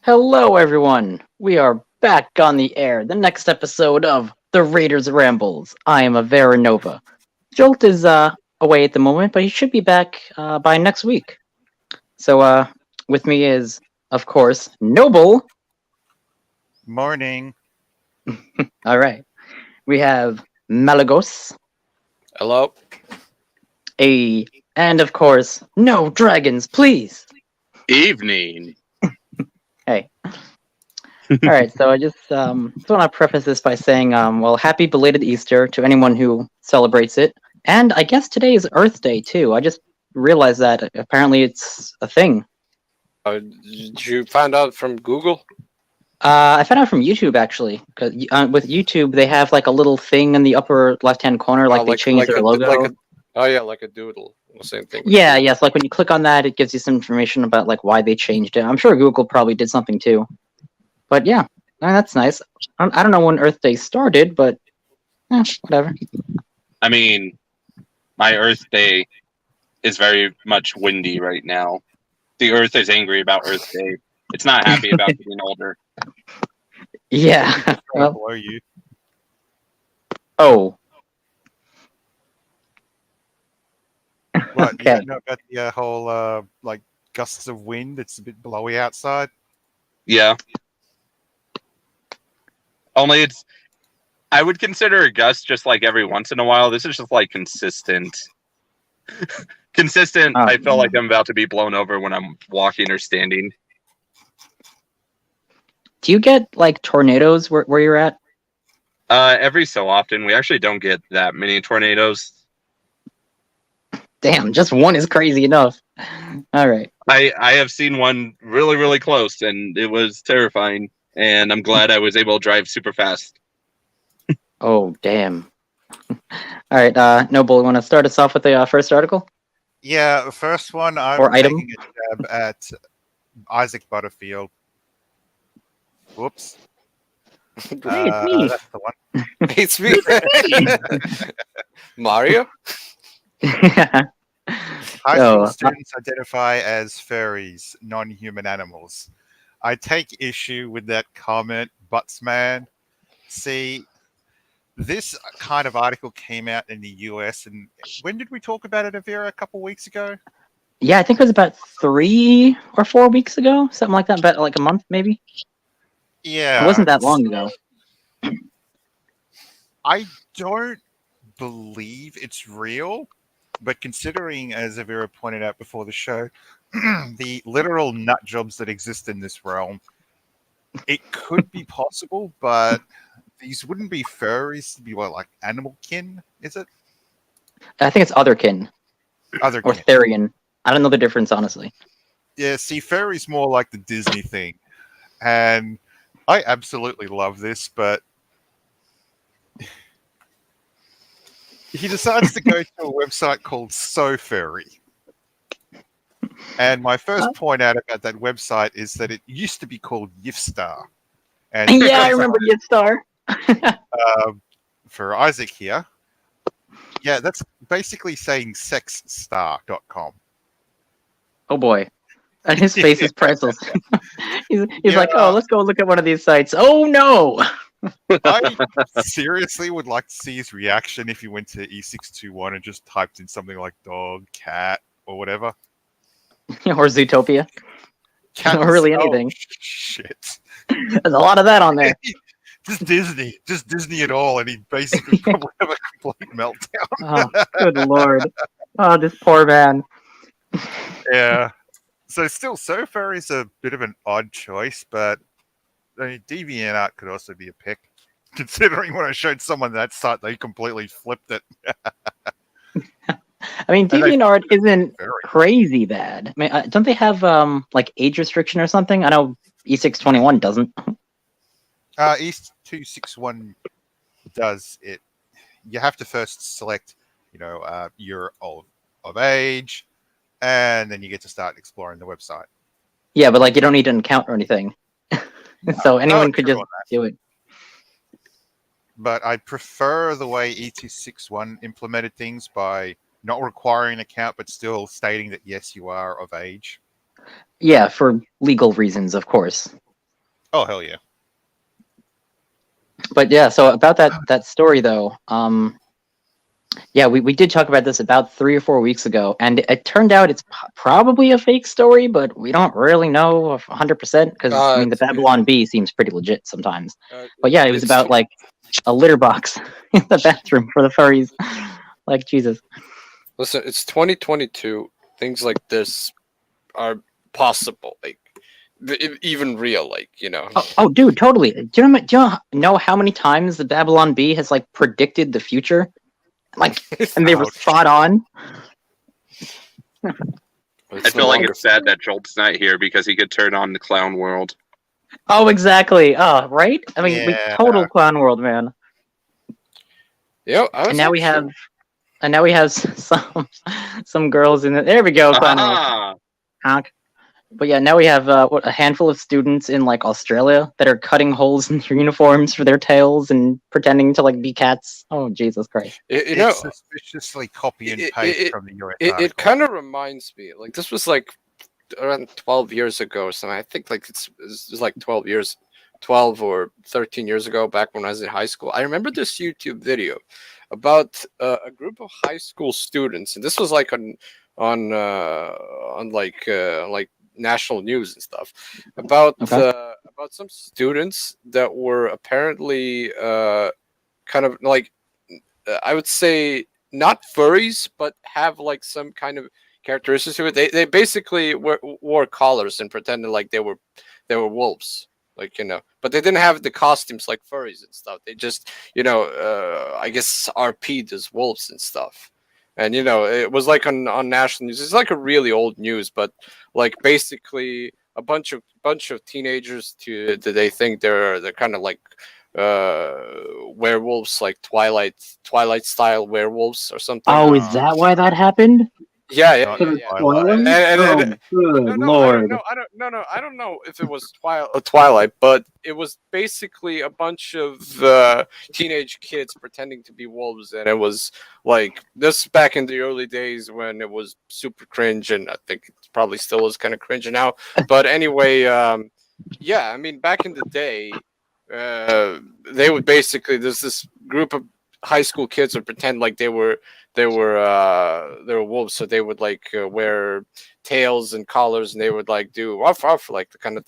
Hello, everyone. We are back on the air. The next episode of the Raiders Rambles. I am a Veranova. Jolt is away at the moment, but he should be back by next week. So with me is, of course, Noble. Morning. All right. We have Malagos. Hello. A and of course, no dragons, please. Evening. Hey. All right, so I just want to preface this by saying, well, happy belated Easter to anyone who celebrates it. And I guess today is Earth Day, too. I just realized that apparently it's a thing. Did you find out from Google? I found out from YouTube, actually. Cause, with YouTube, they have like a little thing in the upper left-hand corner, like they changed their logo. Like a doodle. Same thing. Yeah, yes. Like when you click on that, it gives you some information about like why they changed it. I'm sure Google probably did something too. But yeah, that's nice. I don't know when Earth Day started, but whatever. I mean, my Earth Day is very much windy right now. The Earth is angry about Earth Day. It's not happy about getting older. Yeah. Well, Below you. oh. What? Okay. You don't know about the whole like gusts of wind? It's a bit blowy outside. Yeah. Only I would consider a gust just like every once in a while. This is just like consistent. Consistent. Oh. I feel like I'm about to be blown over when I'm walking or standing. Do you get like tornadoes where you're at? Every so often. We actually don't get that many tornadoes. Damn, just one is crazy enough. All right. I have seen one really, really close, and it was terrifying. And I'm glad I was able to drive super fast. Oh, damn. All right, Noble, you want to start us off with the first article? Yeah, the first one I'm Or item? taking a jab at Isaac Butterfield. Whoops. Hey, it's me. That's the one. It's me. Mario? High Oh, school students identify as furries, non-human animals. I take issue with that comment, Buttsman. See, this kind of article came out in the US, and when did we talk about it, Avira? A couple weeks ago? yeah, I think it was about 3 or 4 weeks ago, something like that, about like a month maybe. Yeah. It wasn't that long ago. I don't believe it's real, but considering, as Avira pointed out before the show, the literal nut jobs that exist in this realm, it could be possible, but these wouldn't be furries. It'd be what, like animal kin, is it? I think it's Otherkin Other or kin. Therian. I don't know the difference, honestly. Yeah, see, furry's more like the Disney thing. And I absolutely love this, but he decides to go to a website called So Furry. And my first point out about that website is that it used to be called Yifstar. And Yeah, I remember Yitstar. for Isaac here, yeah, that's basically saying sexstar.com. Oh boy. And his face is pretzels. he's Yeah. like, oh, let's go look at one of these sites. Oh no! I seriously would like to see his reaction if he went to E621 and just typed in something like dog, cat, or whatever. Or Zootopia. Cat Or really oh, anything. Shit. There's a lot of that on there. Just Disney at all, and he'd basically probably have a complete meltdown. Oh, good lord. Oh, this poor man. Yeah. So still, So Far is a bit of an odd choice, but I mean, DeviantArt could also be a pick. Considering when I showed someone that site, they completely flipped it. I mean, And they- DeviantArt isn't Very. crazy bad. I mean, don't they have like age restriction or something? I know E621 doesn't. East 261 does it. You have to first select, year of age, and then you get to start exploring the website. Yeah, but like you don't need an account or anything. So anyone could true just on that. do it. But I prefer the way E261 implemented things by not requiring an account, but still stating that yes, you are of age. Yeah, for legal reasons, of course. Oh hell yeah! But yeah, so about that story though, yeah, we did talk about this about 3 or 4 weeks ago, and it turned out it's probably a fake story, but we don't really know 100% because I mean the Babylon Bee seems pretty legit sometimes. But yeah, it was it's about like a litter box in the bathroom for the furries. Like Jesus. listen, it's 2022. Things like this are possible, like even real, like Oh, dude, totally. Do you know how many times the Babylon Bee has like predicted the future? Like, and they were Ouch. spot on. I feel like it's sad that Jolt's not here because he could turn on the clown world. Oh, exactly. Oh, right. I mean, Yeah. total clown world, man. I was And now we actually- have, and now we have some girls in the. There we go, clown world. Ah, Honk. But yeah, now we have a handful of students in like Australia that are cutting holes in their uniforms for their tails and pretending to like be cats. Oh, Jesus Christ! It's suspiciously copy and paste from the US it article. kind of reminds me, like, this was like around 12 years ago or something. I think like it's like 12 or 13 years ago, back when I was in high school. I remember this YouTube video about a group of high school students, and this was like on like national news and stuff, about Okay. about some students that were apparently kind of like, I would say not furries, but have like some kind of characteristics to it. They basically wore collars and pretended like they were wolves, like, but they didn't have the costumes like furries and stuff. They just, I guess RP'd as wolves and stuff. And it was like on national news. It's like a really old news, but like basically a bunch of teenagers they think they're kind of like werewolves, like Twilight style werewolves or something. Oh, is that why that happened? Yeah. Not Because of Twilight. Twilight? Oh, good lord! I don't know if it was Twilight, but it was basically a bunch of teenage kids pretending to be wolves, and it was like this back in the early days when it was super cringe, and I think it probably still is kind of cringe now. But anyway, yeah, I mean, back in the day, they would basically, there's this group of high school kids would pretend like they were wolves, so they would like wear tails and collars, and they would like do ruff ruff, like the kind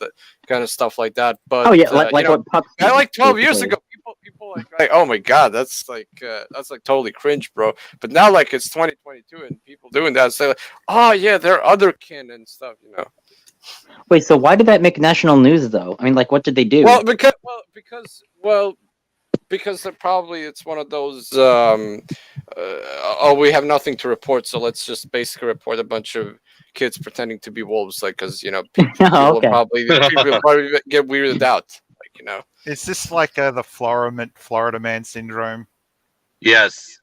of stuff like that. But Oh yeah, like what pups do, like 12 years basically. ago, people like oh my god, that's like totally cringe, bro. But now like it's 2022 and people doing that say like, oh yeah, they're other kin and stuff. Wait, so why did that make national news though? I mean, like, what did they do? Well, because it's one of those we have nothing to report, so let's just basically report a bunch of kids pretending to be wolves, like, because people Oh, okay. people will probably get weirded out, like. Is this like the Florida Man syndrome? yes.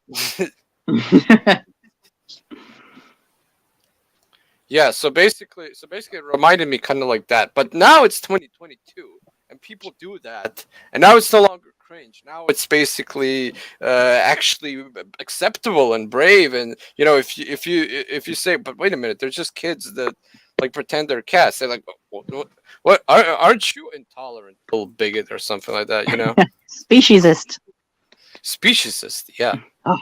Yeah, so basically it reminded me kind of like that. But now it's 2022 and people do that, and now it's no longer cringe. Now it's basically actually acceptable and brave. And if you say, but wait a minute, they're just kids that like pretend they're cats. They're like, what? Aren't you intolerant, little bigot, or something like that? Speciesist. Speciesist. Yeah. Oh,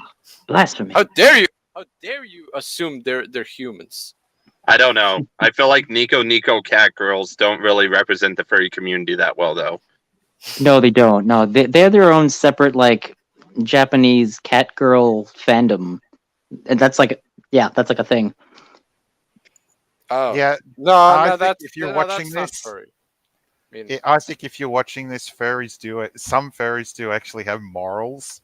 blasphemy. How dare you? How dare you assume they're humans? I don't know. I feel like Nico cat girls don't really represent the furry community that well, though. No, they don't. No, they're their own separate like Japanese cat girl fandom, and that's like a thing. Oh Yeah, no, I think that's if you're no, watching that's not this- furry. I mean, I think if you're watching this, furries do it. Some furries do actually have morals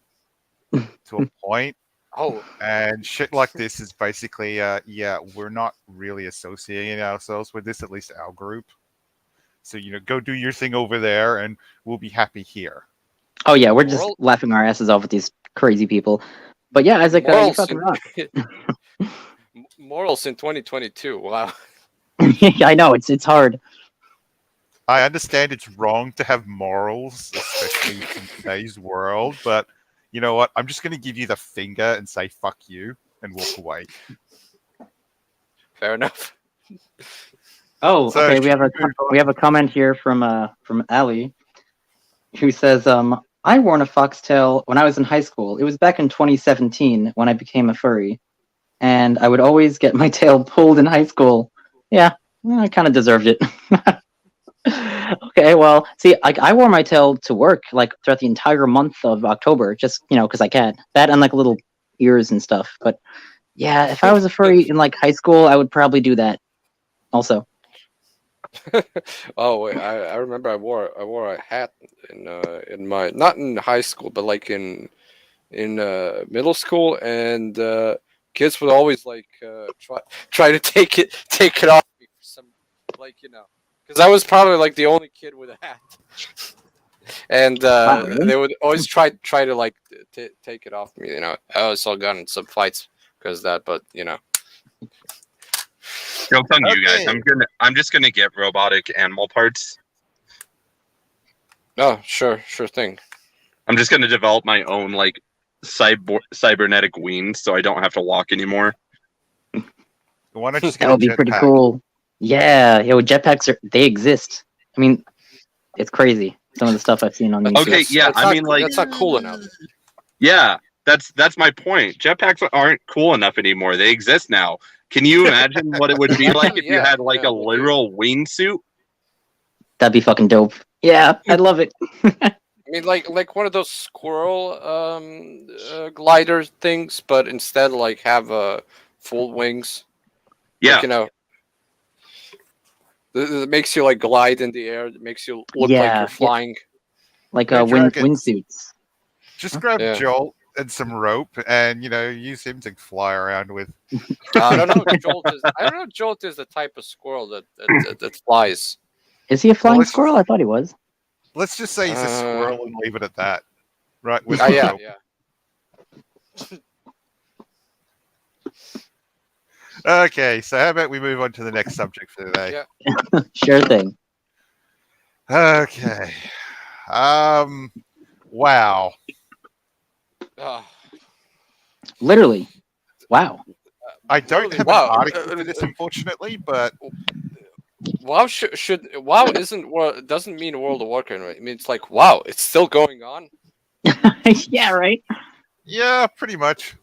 to a point, oh, and shit like this is basically, yeah, we're not really associating ourselves with this, at least our group. So go do your thing over there, and we'll be happy here. Oh yeah, we're just Moral- laughing our asses off with these crazy people. But yeah, Isaac, you morals fucking rock. morals in 2022. Wow. I know it's hard. I understand it's wrong to have morals, especially in today's world, but you know what? I'm just going to give you the finger and say fuck you and walk away. Fair enough. Oh, So, okay. should move on? We have a comment here from Ali, who says, I worn a foxtail when I was in high school. It was back in 2017 when I became a furry, and I would always get my tail pulled in high school. Yeah, I kind of deserved it. Okay, well, see, I wore my tail to work like throughout the entire month of October, just because I can. That and like little ears and stuff. But yeah, if I was a furry in like high school, I would probably do that. Also, Oh wait, I remember I wore a hat in my, not in high school, but like in middle school, and kids would always like try to take it off me for some, like, because I was probably like the only kid with a hat, and Wow, really? they would always try to like take it off me. I always saw got in some fights because of that, but Joke's on you guys. Okay. I'm just gonna get robotic animal parts. Oh, sure thing. I'm just gonna develop my own like cybernetic wings, so I don't have to walk anymore. Why not just get that a would be pretty jetpack? cool. Yeah, jetpacks they exist. I mean, it's crazy. Some of the stuff I've seen on YouTube. Okay, yeah, That's I not- mean, like, that's not cool enough. Yeah, that's my point. Jetpacks aren't cool enough anymore. They exist now. Can you imagine what it would be like if you Yeah, had like yeah, a well, literal wingsuit? That'd be fucking dope. Yeah, I'd love it. I mean, like one of those squirrel glider things, but instead like have full wings. Yeah, Like, it makes you like glide in the air. It makes you look like Yeah, you're flying. like They're dragons. windsuits. Just grab Yeah. Jolt and some rope, and use him to fly around with. I don't know. Jolt is the type of squirrel that flies. Is he a flying let's- squirrel? I thought he was. Let's just say he's a squirrel and leave it at that. Right? With Yeah, rope. yeah. Okay, so how about we move on to the next subject for today? Yeah. Sure thing. Okay. Wow. Ah, Literally. Wow. I don't have Wow. an article for this, unfortunately, but WoW WoW doesn't mean World of Warcraft. Right? I mean, it's like, wow, it's still going on. Yeah, right. yeah, pretty much.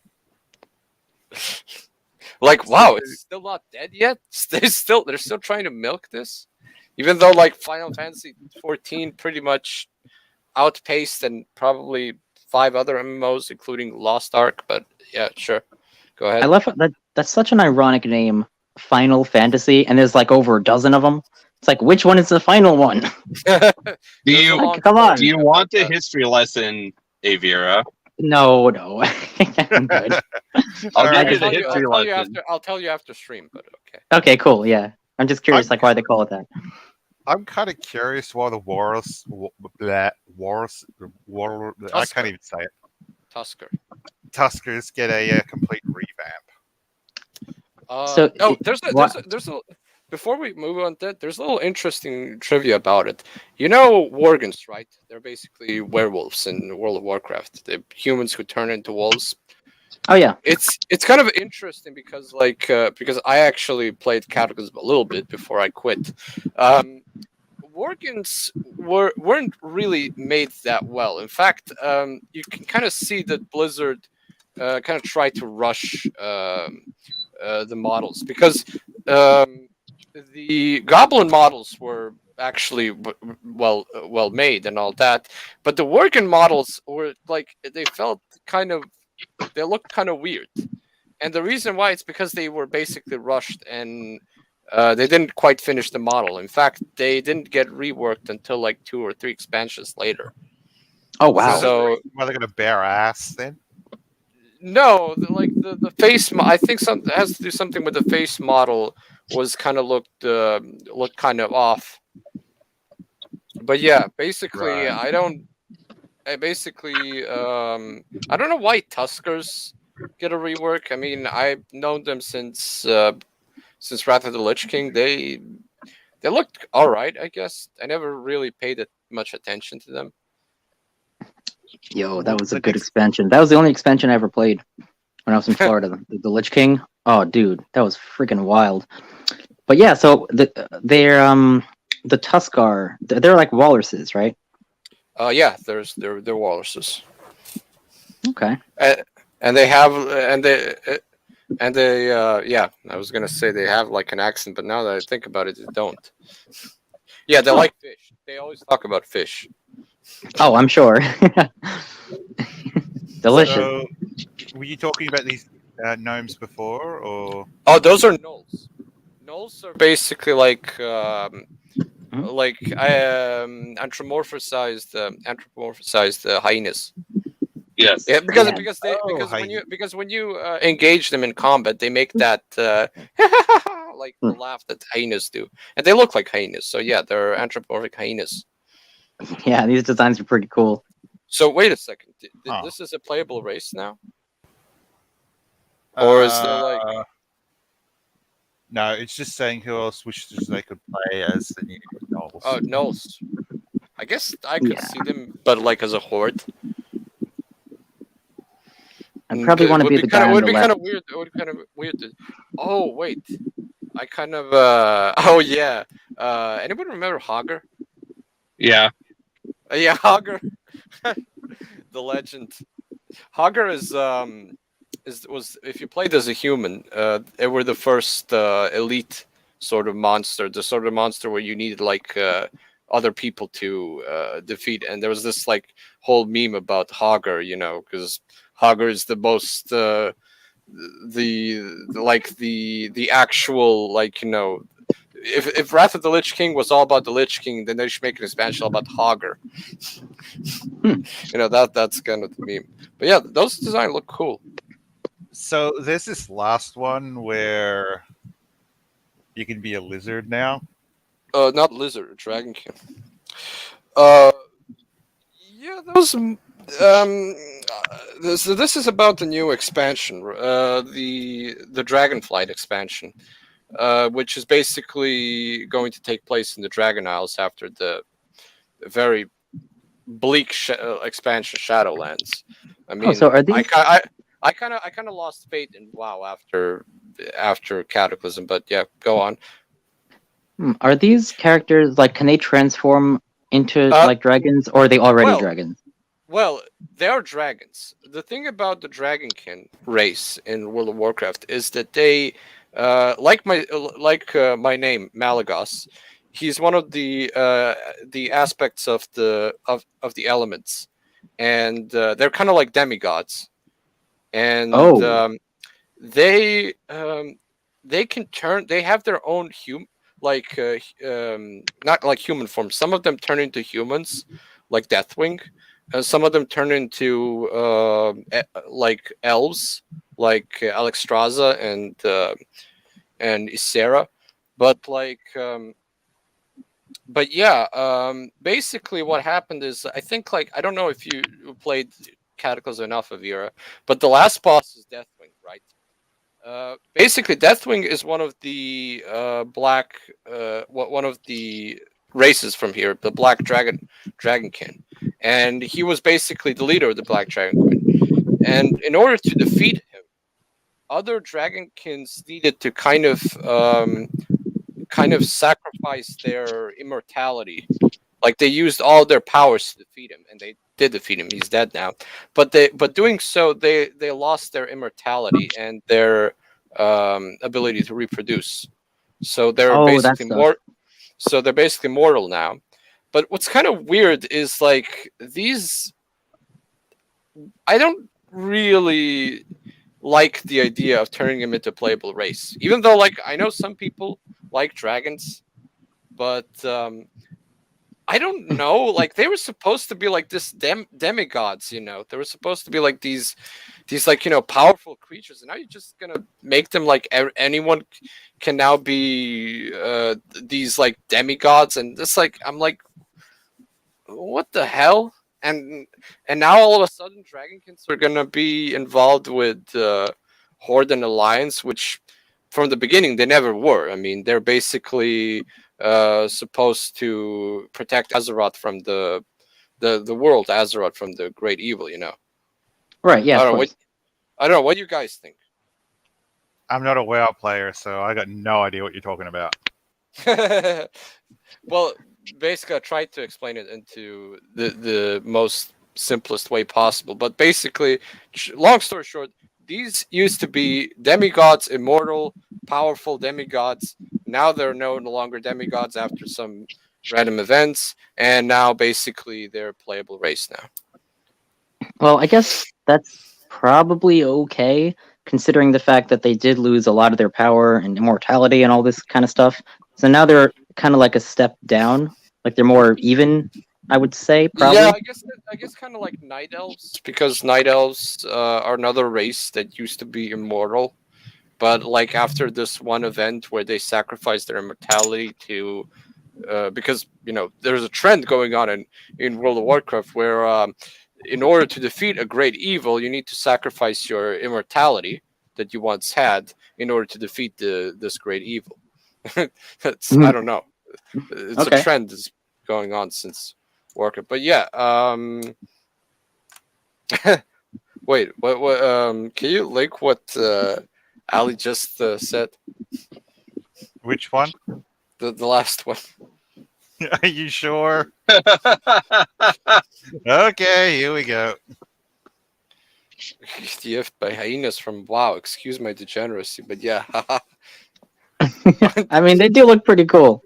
Like, wow, it's still not dead yet. They're still trying to milk this, even though like Final Fantasy 14 pretty much outpaced and probably 5 other MMOs, including Lost Ark. But yeah, sure, go ahead. I love that. That's such an ironic name, Final Fantasy, and there's like over a dozen of them. It's like, which one is the final one? do you Come on. do you want a history lesson, Avira? No. I'm good. I'll Alright. give you the history lesson. I'll tell you after stream. But okay. Okay, cool. Yeah, I'm just curious, like, why they call it that. I'm kind of curious why the Warus, I can't even say it. Tusker. Tuskers get a complete revamp. So, There's a before we move on to that, there's a little interesting trivia about it. You know Worgens, right? They're basically werewolves in World of Warcraft. They're humans who turn into wolves. Oh yeah. It's kind of interesting because because I actually played Cataclysm a little bit before I quit. Worgens weren't really made that well. In fact, you can kind of see that Blizzard kind of tried to rush the models because the Goblin models were actually well made and all that, but the Worgen models were like they looked kind of weird, and the reason why it's because they were basically rushed and they didn't quite finish the model. In fact, they didn't get reworked until like 2 or 3 expansions later. Oh wow. So Are they going to bear ass then? no, the face. I think it has to do something with the face model. Was kind of looked kind of off. But yeah, basically, Right. I don't know why Tuskers get a rework. I mean, I've known them since Wrath of the Lich King. They looked all right, I guess. I never really paid much attention to them. Yo, that was a good expansion. That was the only expansion I ever played when I was in Florida. The Lich King. Oh, dude, that was freaking wild. But yeah, so the Tuskar, they're like walruses, right? Yeah, they're walruses, Okay. and they have and they yeah. I was gonna say they have like an accent, but now that I think about it, they don't. Yeah, they Oh. like fish. They always talk about fish. Oh, I'm sure. Delicious. So, were you talking about these gnomes before, or Oh, those are gnolls. Gnolls are basically like anthropomorphized hyenas. Yes. Yeah, Yeah. because when you engage them in combat, they make that like the laugh that hyenas do, and they look like hyenas. So yeah, they're anthropomorphic hyenas. Yeah, these designs are pretty cool. So wait a second, Huh. this is a playable race now, or is there like no? It's just saying who else wishes they could play as the new gnolls. gnolls? I guess I could Yeah. see them, but like as a horde. I probably want to be the guy on would the be left. kind of weird. It would be kind of weird. Oh wait, I kind of oh yeah. Anybody remember Hogger? Yeah. Yeah, Hogger, the legend. Hogger was if you played as a human, they were the first elite sort of monster, the sort of monster where you needed like other people to defeat, and there was this like whole meme about Hogger, you know, because Hogger is the most the actual, like, you know, if Wrath of the Lich King was all about the Lich King, then they should make an expansion all about Hogger. You know, that's kind of the meme. But yeah, those designs look cool. So there's this last one where you can be a lizard now. Not lizard, dragon king. Yeah, those. This is about the new expansion, the Dragonflight expansion, which is basically going to take place in the Dragon Isles after the very bleak expansion Shadowlands. I mean, so are these? I kind of lost faith in WoW after Cataclysm, but yeah, go on. Are these characters like? Can they transform into Uh, like dragons, or are they already well, dragons? Well, they are dragons. The thing about the Dragonkin race in World of Warcraft is that they, like my name Malagos, he's one of the aspects of the elements, and they're kind of like demigods, and Oh. they can turn. They have their own not like human form. Some of them turn into humans, like Deathwing. Some of them turn into like elves, like Alexstrasza and Ysera, but but yeah, basically what happened is I think, like, I don't know if you played Cataclysm enough, Avira, but the last boss is Deathwing, right? Basically, Deathwing is one of the one of the races from here, the Black Dragonkin, and he was basically the leader of the Black Dragonkin. And in order to defeat him, other Dragonkins needed to kind of sacrifice their immortality. Like, they used all their powers to defeat him, and they did defeat him. He's dead now. But doing so, they lost their immortality and their ability to reproduce. So they're Oh, that basically stuff. mortal now. But what's kind of weird is, like, these. I don't really like the idea of turning him into a playable race, even though, like, I know some people like dragons, but I don't know. Like, they were supposed to be like this demigods, you know. They were supposed to be like these like, you know, powerful creatures, and now you're just gonna make them like anyone can now be these like demigods, and it's like, I'm like, what the hell? And now all of a sudden, Dragonkins are gonna be involved with Horde and Alliance, which from the beginning they never were. I mean, they're basically supposed to protect Azeroth from the world Azeroth from the great evil. You know. Right. Yeah. I Of don't know course. what I don't know. What do you guys think? I'm not a WoW player, so I got no idea what you're talking about. Well, basically, I tried to explain it into the most simplest way possible. But basically, long story short, these used to be demigods, immortal, powerful demigods. Now they're no longer demigods after some random events, and now basically they're playable race now. Well, I guess that's probably okay, considering the fact that they did lose a lot of their power and immortality and all this kind of stuff. So now they're kind of like a step down, like they're more even, I would say, probably. Yeah, I guess kind of like night elves, because night elves are another race that used to be immortal, but like after this one event where they sacrificed their immortality to, because there's a trend going on in World of Warcraft where in order to defeat a great evil, you need to sacrifice your immortality that you once had in order to defeat this great evil. I don't know. It's Okay. a trend that's going on since Warcraft. But yeah, wait, what can you link what Ali just said? Which one? The last one. Are you sure? Okay, here we go. DF by hyenas from WoW. Excuse my degeneracy, but yeah. I mean, they do look pretty cool.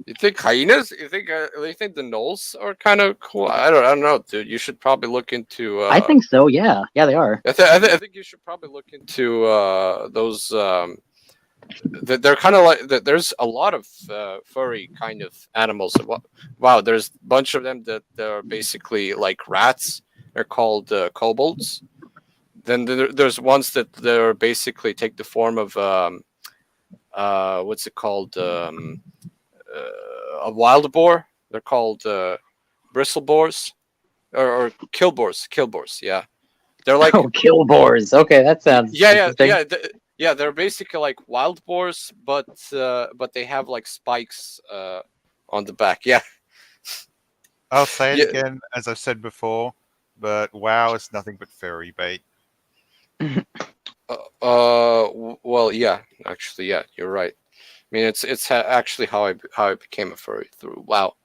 You think hyenas? You think the gnolls are kind of cool? I don't know, dude. You should probably look into. I think so. Yeah, they are. I think you should probably look into those. They're kind of like there's a lot of furry kind of animals. Wow, there's a bunch of them that are basically like rats. They're called kobolds. Then there's ones that they're basically take the form of what's it called? A wild boar. They're called bristle boars or kill boars. Kill boars. Yeah, they're like kill boars. Okay, that sounds interesting. Yeah. They're basically like wild boars, but they have like spikes on the back. Yeah. I'll say it again, as I've said before, but WoW is nothing but fairy bait. Well, yeah. Actually, yeah, you're right. I mean, it's actually how I became a furry through WoW.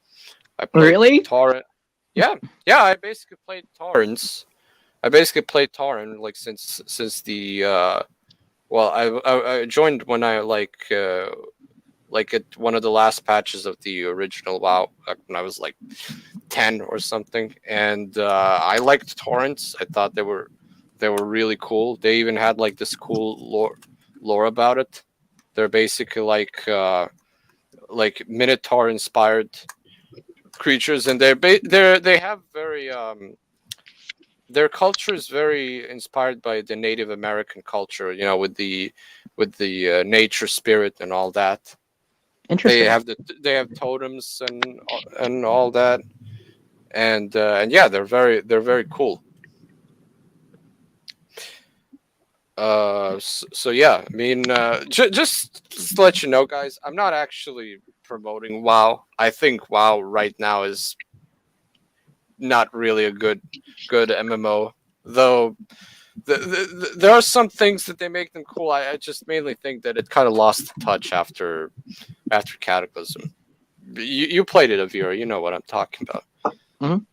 I played Really? Torrent. Yeah. I basically played Torrents. I basically played Torrent like since the well, I joined when I like at one of the last patches of the original WoW when I was like 10 or something, and I liked torrents. I thought they were really cool. They even had like this cool lore about it. They're basically like Minotaur inspired creatures, and they have very their culture is very inspired by the Native American culture, with the nature spirit and all that. Interesting. They have totems and all that, and yeah, they're very cool. So yeah, I mean, just to let you know, guys, I'm not actually promoting WoW. I think WoW right now is not really a good MMO, though. There are some things that they make them cool. I just mainly think that it kind of lost touch after Cataclysm. You played it, Avira. You know what I'm talking about. Mm-hmm.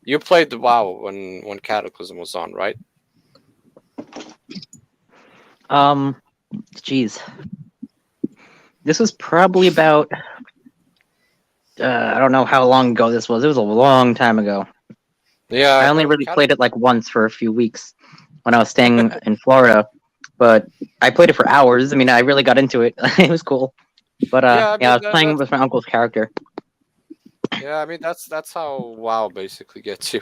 You played the WoW when Cataclysm was on, right? Jeez. This was probably about I don't know how long ago this was. It was a long time ago. Yeah, I only really played it like once for a few weeks when I was staying in Florida, but I played it for hours. I mean, I really got into it. It was cool. But I was playing with my uncle's character. Yeah, I mean that's how WoW basically gets you.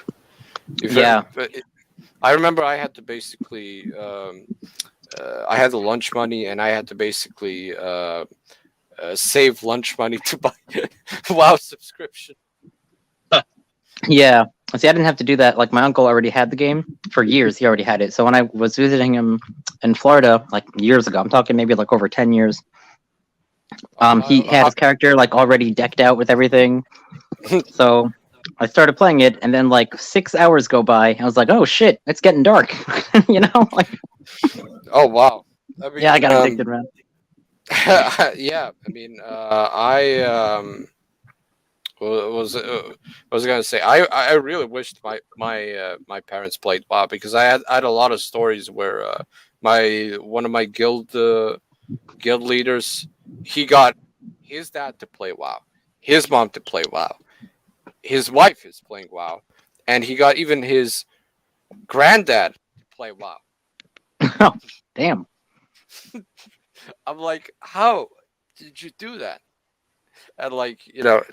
I remember I had to basically I had the lunch money, and I had to basically save lunch money to buy WoW subscription. Yeah. See, I didn't have to do that. Like, my uncle already had the game for years. He already had it. So when I was visiting him in Florida, like years ago, I'm talking maybe like over 10 years, he had his character like already decked out with everything. So I started playing it, and then like 6 hours go by. I was like, oh shit, it's getting dark. Like, Oh wow. I mean, Yeah, I got addicted, man. yeah. I mean, I was I gonna say I really wished my parents played WoW because I had a lot of stories where one of my guild leaders, he got his dad to play WoW, his mom to play WoW, his wife is playing WoW, and he got even his granddad to play WoW. Oh, damn. I'm like, how did you do that? And like,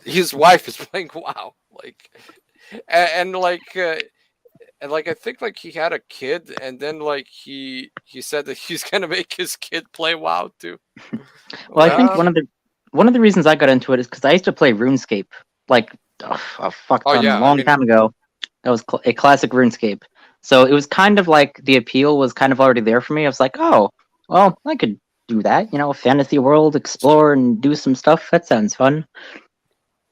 his wife is playing WoW, like, and like, and like I think like he had a kid, and then like he said that he's gonna make his kid play WoW too. Well, I think Uh, one of the reasons I got into it is because I used to play RuneScape, like a fuck ton, yeah, I long mean, time ago. That was a classic RuneScape. So it was kind of like the appeal was kind of already there for me. I was like, oh, well, I could do that. You know, a fantasy world, explore and do some stuff. That sounds fun.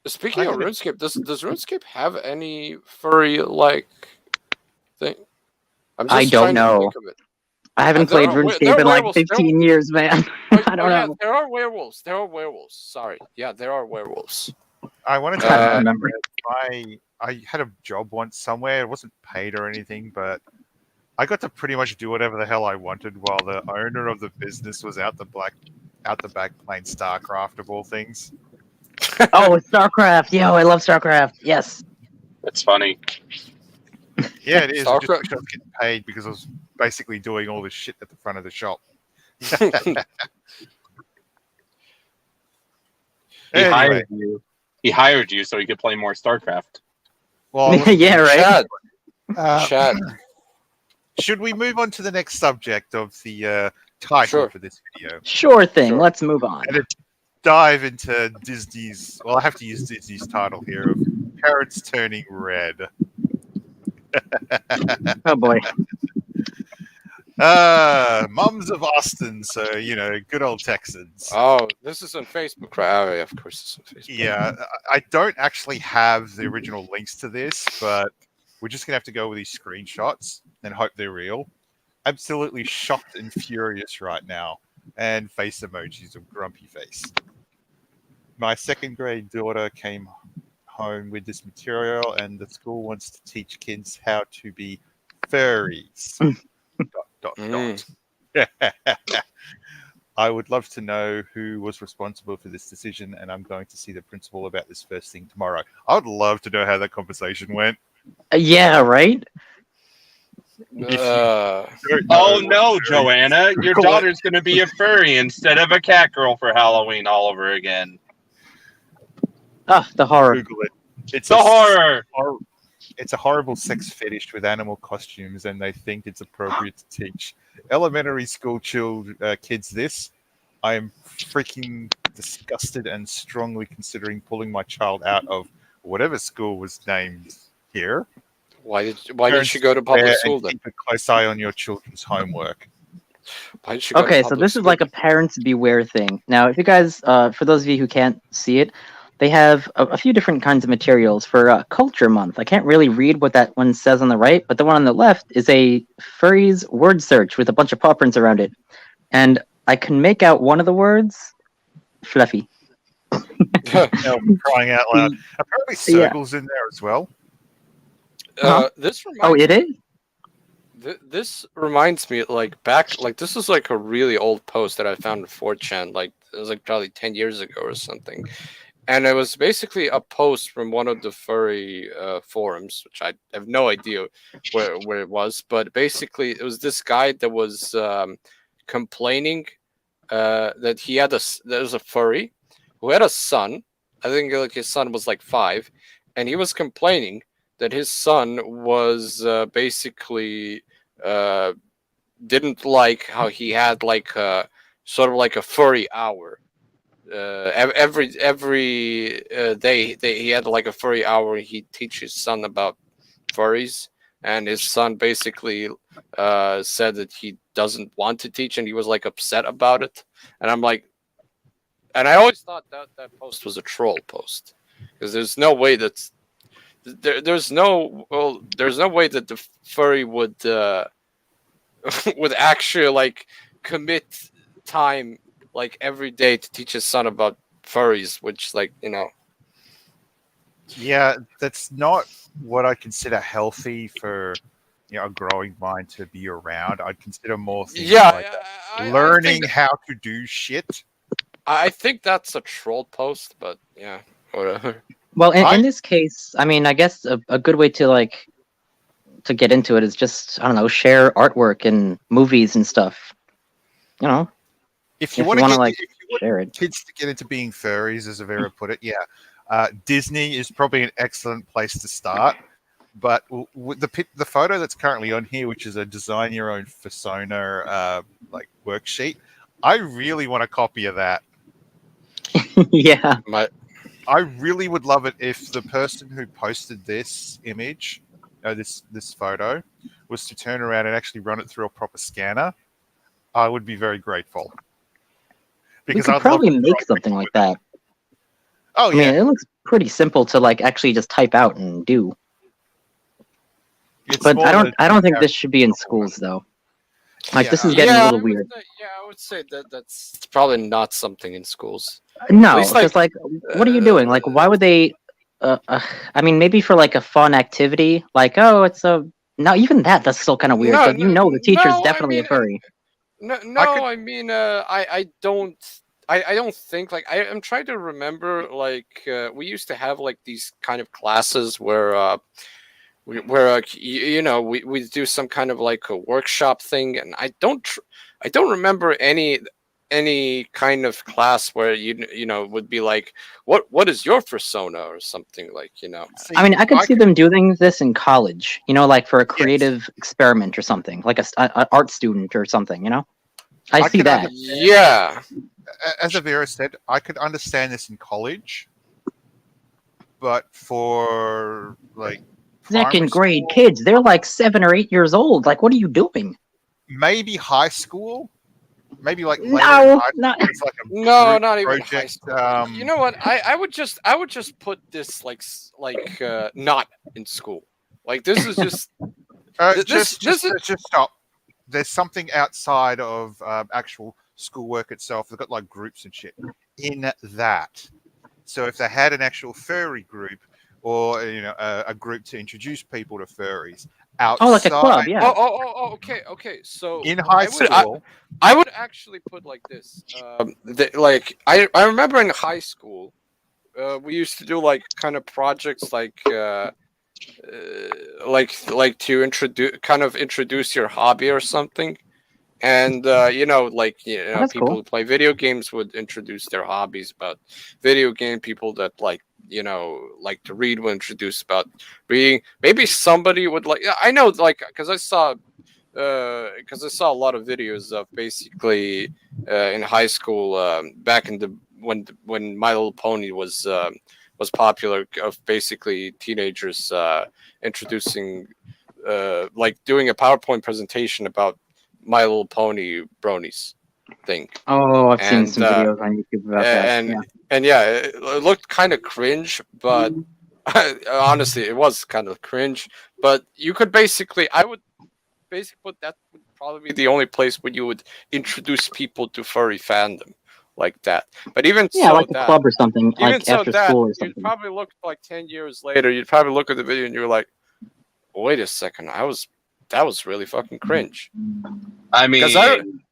speaking I of haven't- RuneScape, does RuneScape have any furry like thing? I'm I just don't trying to know. think of it. I haven't There played are there RuneScape are in like werewolves. 15 years, man. Oh, I don't yeah, know. there are werewolves. There are werewolves. Sorry, yeah, there are werewolves. I wanted to I don't Uh, remember. I had a job once somewhere. It wasn't paid or anything, but I got to pretty much do whatever the hell I wanted while the owner of the business was out the back playing StarCraft of all things. Oh, StarCraft. Yo, I love StarCraft. Yes. That's funny. Yeah, it is. I just StarCraft. wish I was getting paid because I was basically doing all this shit at the front of the shop. He Anyway, hired you. He hired you so he could play more StarCraft. well, I wasn't Yeah, doing- right. Chad, Uh, Chad. should we move on to the next subject of the title Sure. for this video? Sure thing. Sure. Let's move on. And dive into Disney's. Well, I have to use Disney's title here of Parents Turning Red. Oh boy. Mums of Austin, so good old Texans. Oh, this is on Facebook, right? Oh, yeah, of course, it's on Facebook. Yeah, I don't actually have the original links to this, but we're just gonna have to go with these screenshots and hope they're real. Absolutely shocked and furious right now, and face emojis of grumpy face. My second grade daughter came home with this material, and the school wants to teach kids how to be furries. ... I would love to know who was responsible for this decision, and I'm going to see the principal about this first thing tomorrow. I would love to know how that conversation went. Yeah, right. Uh, Oh no, Joanna, your daughter's going to be a furry instead of a cat girl for Halloween all over again. Ah, the horror. Google it. It's The horror. It's a horrible sex fetish with animal costumes, and they think it's appropriate to teach elementary school kids this. I am freaking disgusted and strongly considering pulling my child out of whatever school was named here. why did Parents she go to beware public and school then? keep a close eye on your children's homework. Why did she go to Okay, so public this is school? like a parents beware thing. Now, if you guys, for those of you who can't see it, they have a few different kinds of materials for Culture Month. I can't really read what that one says on the right, but the one on the left is a furries word search with a bunch of paw prints around it. And I can make out one of the words, fluffy. Crying out loud. Apparently, Yeah. Circle's in there as well. This reminds Oh, it is? This reminds me, like this is like a really old post that I found in 4chan, like it was like probably 10 years ago or something, and it was basically a post from one of the furry forums, which I have no idea where it was, but basically it was this guy that was complaining that there was a furry who had a son. I think like his son was like 5, and he was complaining that his son was basically didn't like how he had like sort of like a furry hour. Every day he had like a furry hour. He teach his son about furries, and his son basically said that he doesn't want to teach, and he was like upset about it. And I'm like, and I always thought that post was a troll post, because there's no way that's there's no way that the furry would would actually like commit time like every day to teach his son about furries, which like Yeah, that's not what I consider healthy for a growing mind to be around. I'd consider more things yeah, like I think learning how to do shit. I think that's a troll post, but yeah, whatever. Well, in, I in this case, I mean, I guess a good way to like to get into it is just, I don't know, share artwork and movies and stuff. You know, if you if you want to want to get like if you want share it. kids to get into being furries, as Avera put it, yeah, Disney is probably an excellent place to start. But the photo that's currently on here, which is a design your own persona like worksheet, I really want a copy of that. Yeah. My I really would love it if the person who posted this image, this photo, was to turn around and actually run it through a proper scanner. I would be very grateful We because could I'd love probably to make draw something people like with it. that. Oh I mean, yeah, it looks pretty simple to like actually just type out and do. it's But more I don't think this character should be in development. schools though. Like this Yeah, is getting a yeah, little weird. I would say that that's probably not something in schools. At No, least because like, what are you doing? Like, why would they? I mean, maybe for like a fun activity, like, oh, it's a. No, even that's still kind of weird no, because you no, know the teacher's no. I definitely a mean, furry. no, I could. no. I mean, I don't. I don't think like I'm trying to remember like we used to have like these kind of classes where where we do some kind of like a workshop thing, and I don't remember any kind of class where would be like what is your persona or something like. See, I mean, I could see them doing this in college. You know, like for a Yes, creative experiment or something, like a art student or something. You know, I I see could that. Yeah, as Avera said, I could understand this in college, but for like primary Second grade school, kids, they're like 7 or 8 years old. Like, what are you doing? maybe high school, maybe like later in No, high not. school, it's like a no, group not even high project. school. You know what? I would just put this like not in school. Like this is just this is just stop. There's something outside of actual schoolwork itself. They've got like groups and shit in that. So if they had an actual furry group, or a group to introduce people to furries Oh, like a club, outside yeah. okay. So in high I would school, I would actually put like this. Like I remember in high school, we used to do like kind of projects like to introduce your hobby or something. And Oh, that's people cool. who play video games would introduce their hobbies about video game. People that like to read would introduce about reading. Maybe somebody would like. I know, like, because I saw a lot of videos of basically in high school back in the when My Little Pony was popular, of basically teenagers introducing like doing a PowerPoint presentation about My Little Pony bronies thing. Oh, I've seen And some videos on YouTube about that. and Yeah. and yeah, it looked kind of cringe, but honestly, it was kind of cringe. But you could basically, I would basically put that would probably be the only place where you would introduce people to furry fandom like that. But Yeah, like a club or something, like after school or you'd something. probably look like 10 years later. You'd probably look at the video and you're like, wait a second, that was really fucking cringe. I Because I mean,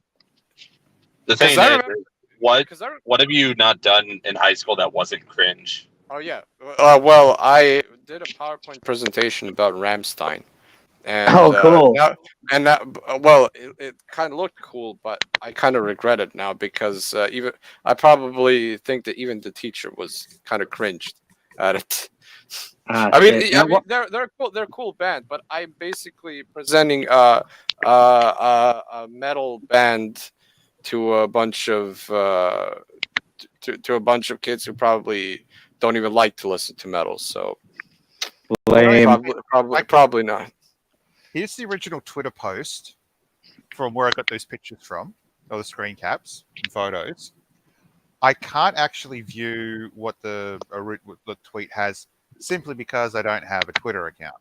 the thing I is, remember what because I what have you not done in high school that wasn't cringe? oh yeah, well, I did a PowerPoint presentation about Ramstein. And Oh, cool. now and that well it kind of looked cool, but I kind of regret it now because even I probably think that even the teacher was kind of cringed at it. Ah, I mean, shit. You know what? they're a cool band, but I'm basically presenting a metal band to a bunch of to a bunch of kids who probably don't even like to listen to metal. So Lame. probably not. here's the original Twitter post from where I got those pictures from, or the screen caps and photos. I can't actually view what the tweet has simply because I don't have a Twitter account.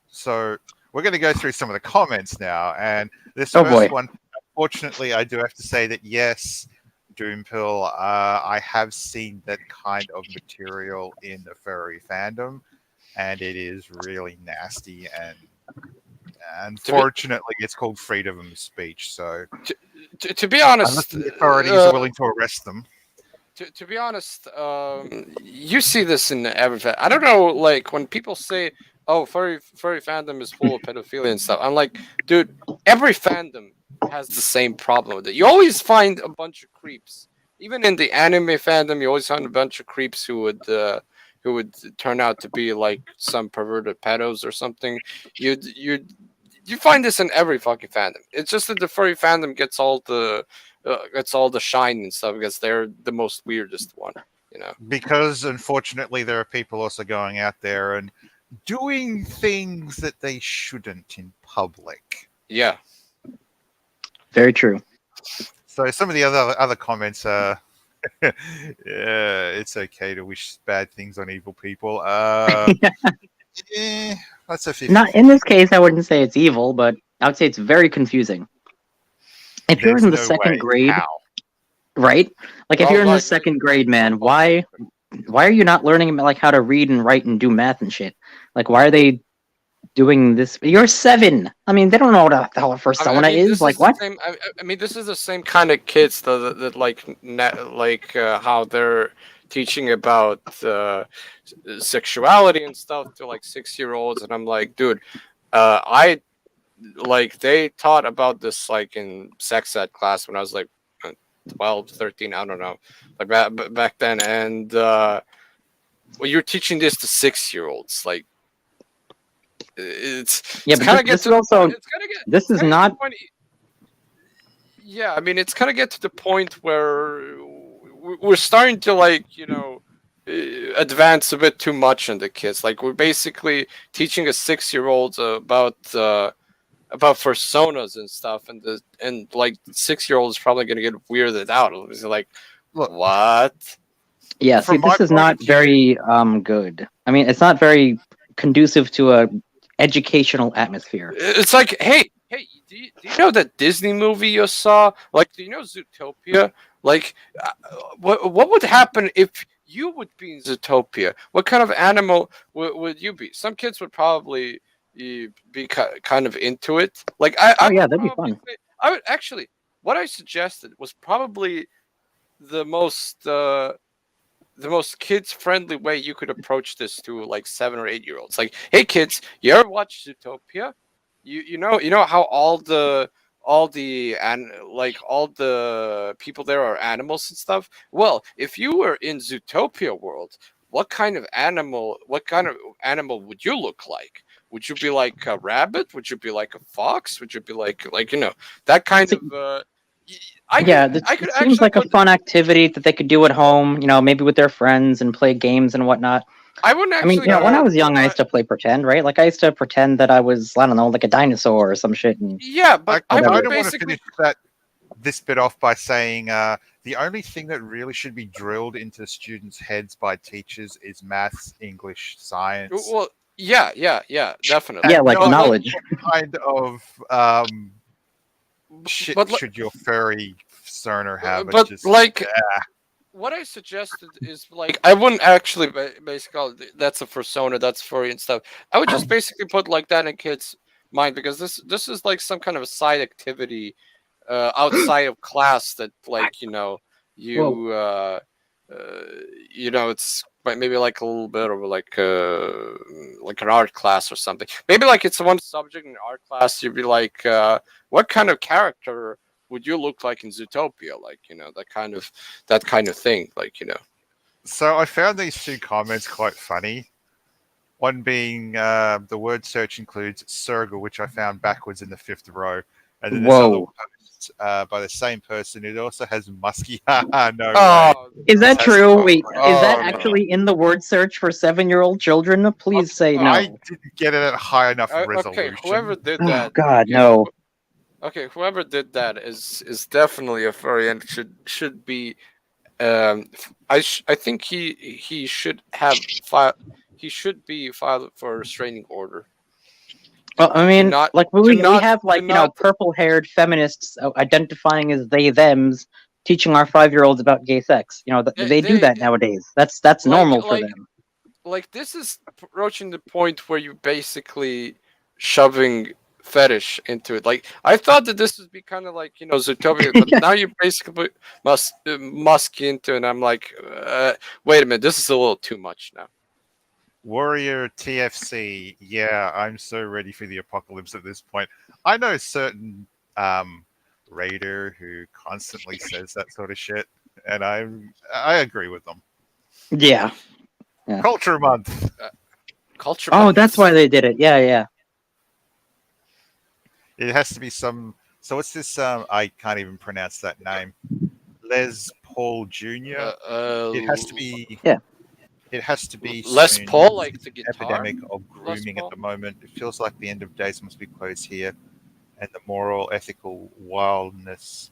So we're going to go through some of the comments now, and this Oh, first boy. one, unfortunately, I do have to say that yes, Doompill, I have seen that kind of material in the furry fandom, and it is really nasty. And unfortunately, it's called freedom of speech. So To be unless honest, the authorities are willing to arrest them, to be honest, you see this in every I don't know, like when people say, "Oh, furry fandom is full of pedophilia and stuff." I'm like, dude, every fandom has the same problem with it. You always find a bunch of creeps. Even in the anime fandom, you always find a bunch of creeps who would turn out to be like some perverted pedos or something. You find this in every fucking fandom. It's just that the furry fandom gets all the shine and stuff because they're the most weirdest one, you know. because unfortunately there are people also going out there and doing things that they shouldn't in public. Yeah. Very true. So some of the other comments are, it's okay to wish bad things on evil people. That's a 50. Not in this case, I wouldn't say it's evil, but I would say it's very confusing. If you're There's in the no second way. grade, How? right? Like if Oh, you're in the like- second grade, man, why are you not learning like how to read and write and do math and shit? Like why are they doing this? You're 7. I mean, they don't know what the hell a persona is. this Like is what? the same. I mean, this is the same kind of kids that how they're teaching about sexuality and stuff to like 6-year-olds, and I'm like, dude, I like they taught about this like in sex ed class when I was like 12, 13, I don't know, like back then, and well, you're teaching this to 6-year-olds, like Yeah, it's but kind of this get is also it's gonna get this is kinda get to not. the point- yeah, I mean, it's kind of get to the point where we're starting to advance a bit too much on the kids. Like we're basically teaching a 6-year-old about personas and stuff, and like 6-year-old is probably gonna get weirded out. It's like, Look, what? Yeah, see, from my this is point not of view- very good. I mean, it's not very conducive to a educational atmosphere. It's like, hey, do you know that Disney movie you saw? Like, do you know Zootopia? Like, what would happen if you would be in Zootopia? What kind of animal would you be? Some kids would probably be kind of into it. Like, I Oh would yeah, that'd be probably fun. I would actually. What I suggested was probably the most kids friendly way you could approach this to like 7 or 8-year-olds. Like, hey kids, you ever watch Zootopia? You know how all the people there are animals and stuff. Well, if you were in Zootopia world, what kind of animal would you look like? Would you be like a rabbit? Would you be like a fox? Would you be like that kind See, of Yeah, I it could seems actually like a put fun activity that they could do at home. You know, maybe with their friends and play games and whatnot. I wouldn't I mean, actually you know, when I go was young, I used to play pretend, right? Like I used to pretend that I was, I don't know, like a dinosaur or some shit. And yeah, but I I would kind of want to basically finish this bit off by saying the only thing that really should be drilled into students' heads by teachers is maths, English, science. well, yeah, definitely. yeah, like not knowledge. what kind of shit But should your furry Cerner have? but Just, like what I suggested is like I wouldn't actually basically that's a persona, that's furry and stuff. I would just basically put like that in kids' mind because this is like some kind of a side activity outside of class that like you it's maybe like a little bit of like an art class or something. Maybe like it's one subject in art class. You'd be like, what kind of character would you look like in Zootopia? Like that kind of thing. Like so I found these two comments quite funny. One being the word search includes Sergal, which I found backwards in the 5th row, and then this other Whoa. post by the same person. It also has musky. Haha, no way. Oh, Is that That's true? fine. Wait, is that Oh, no. actually in the word search for 7-year-old children? Please say no. I didn't get it at high enough okay, resolution. whoever did Oh that. God, okay, no. Okay, whoever did that is definitely a furry and should be. I think he should have he should be filed for a restraining order. Well, I mean, not- like do we not- have do like not- purple-haired feminists identifying as they thems, teaching our 5-year-olds about gay sex. They do that nowadays. That's normal for them. Like this is approaching the point where you basically shoving fetish into it. Like I thought that this would be kind of like Zootopia, but Yeah. now you basically musk into it. And I'm like, wait a minute, this is a little too much now. Warrior TFC. Yeah, I'm so ready for the apocalypse at this point. I know a certain raider who constantly says that sort of shit, and I agree with them. Yeah. Culture Month. Culture. Oh, month. that's why they did it. Yeah. It has to be some. So what's this? I can't even pronounce that name. Les Paul Jr. It has to be. Yeah. It has to be Les soon. Paul, like the guitar. Epidemic of Les grooming at Paul? the moment. It feels like the end of days must be close here, and the moral, ethical wildness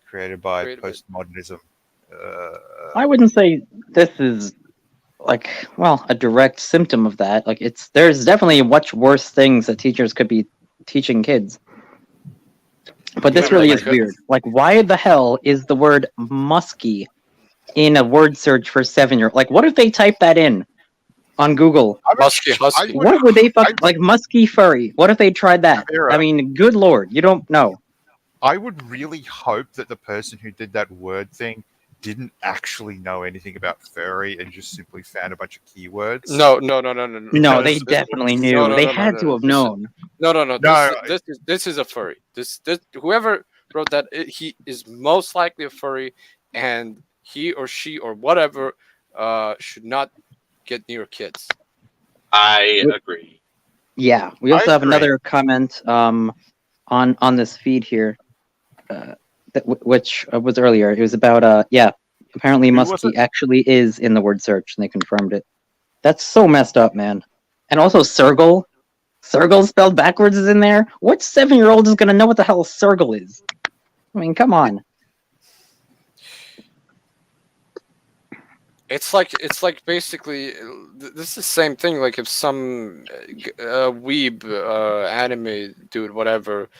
created by postmodernism. I wouldn't say this is like a direct symptom of that. Like there's definitely much worse things that teachers could be teaching kids. But this Yeah, really like is weird. Like, why the hell is the word musky in a word search for 7-year-old? Like, what if they type that in on Google? Musky husky. What would they like musky furry? What if they tried that? Vera. I mean, good lord, you don't know. I would really hope that the person who did that word thing didn't actually know anything about furry and just simply found a bunch of keywords. No. No, they definitely knew. They had to have known. No. No, This is a furry. This whoever wrote that, he is most likely a furry, and he or she or whatever should not get near kids. I agree. Yeah, we also I have agree. another comment on this feed here, which was earlier. It was about apparently Who was musky it? actually is in the word search, and they confirmed it. That's so messed up, man. And also Sergal. Sergal spelled backwards is in there. What 7-year-old is gonna know what the hell Sergal is? I mean, come on. It's like basically this is the same thing. Like if some weeb anime dude whatever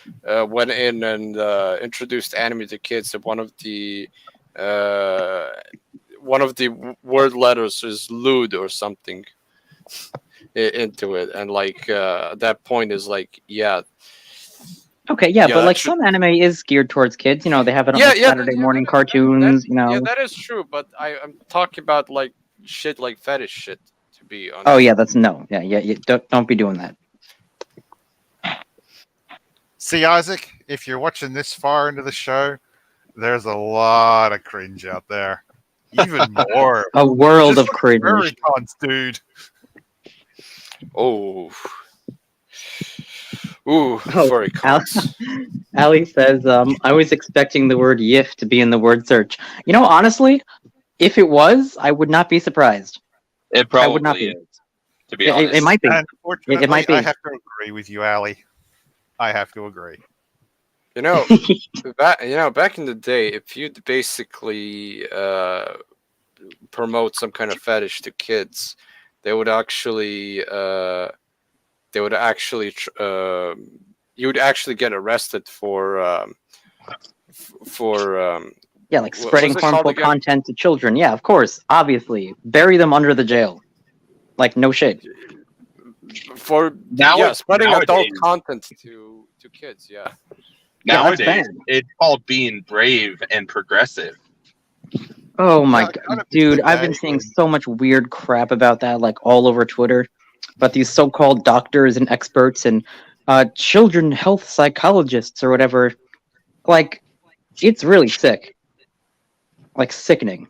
went in and introduced anime to kids, and one of the word letters is lewd or something into it, and like that point is like Okay, yeah, Yeah, but that like should- some anime is geared towards kids. They have it on Yeah, like, yeah, Saturday morning that- cartoons. yeah, that is true, but I'm talking about like shit like fetish shit, to be honest. Oh yeah, that's no. Yeah. Don't be doing that. See, Isaac, if you're watching this far into the show, there's a lot of cringe out there. Even more. A world Just of cringe. Furry cons, dude. Oh. Ooh, Oh, furry cons. Ali says, I was expecting the word "yif" to be in the word search. Honestly, if it was, I would not be surprised. It I would not probably be. is. To be honest, It might be. Unfortunately, It might be. I have to agree with you, Ali. I have to agree. Back in the day, if you'd basically promote some kind of fetish to kids, they would actually you would actually get arrested for Yeah, like What- spreading what's it called harmful again? content to children. Yeah, of course, obviously, bury them under the jail. Like no shit. spreading adult nowadays- content to kids. Yeah. Yeah, that's nowadays bad. it's called being brave and progressive. Oh my Yeah, god, kind of dude! the I've been day seeing when- so much weird crap about that, like all over Twitter. About these so-called doctors and experts and children health psychologists or whatever. Like, it's really sick. Like sickening.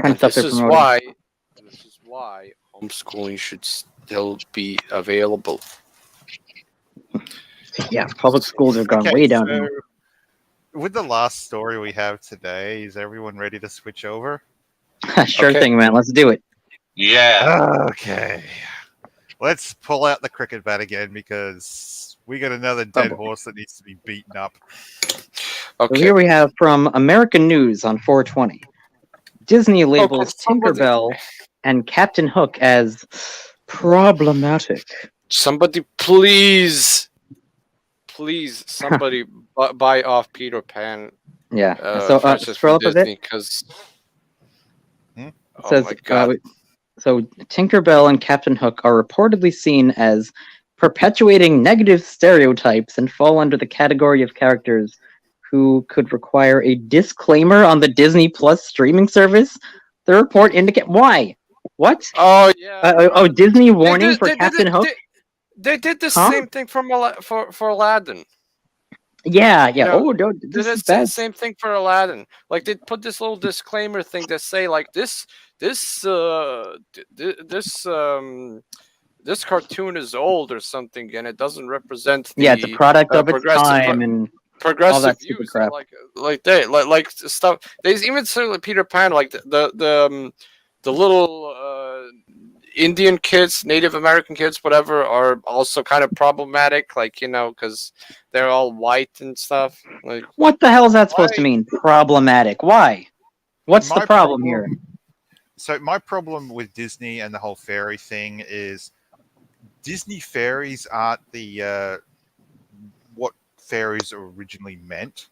Kind of stuff This they're is promoting. why homeschooling should still be available. Yeah, public schools have gone Okay, way down so here. with the last story we have today, is everyone ready to switch over? Sure Okay. thing, man. Let's do it. Yeah, Okay. Let's pull out the cricket bat again because we got another dead boy. horse that needs to be beaten up. So Okay. here we have from American News on 420. Disney labels somebody- Tinkerbell and Captain Hook as problematic. Somebody, please, somebody buy off Peter Pan Yeah. So franchise scroll from up a bit. Disney, because It oh says, my god. so Tinkerbell and Captain Hook are reportedly seen as perpetuating negative stereotypes and fall under the category of characters who could require a disclaimer on the Disney Plus streaming service. The report indicate why? What? Oh yeah. I remember Disney they warning did, for Captain Hook? They did the Huh? same thing for Aladdin. Yeah, You yeah. know, Oh, no, They this did is the bad. same thing for Aladdin. Like they put this little disclaimer thing that say like this cartoon is old or something, and it doesn't represent Yeah, it's a the product of its progressive time and all progressive that stupid views. crap. Like they like stuff. They even say like Peter Pan, like the little Indian kids, Native American kids, whatever, are also kind of problematic. Like because they're all white and stuff. Like What the hell is that supposed to My- mean? Problematic. Why? What's the My problem here? So my problem with Disney and the whole fairy thing is Disney fairies aren't the what fairies are originally meant.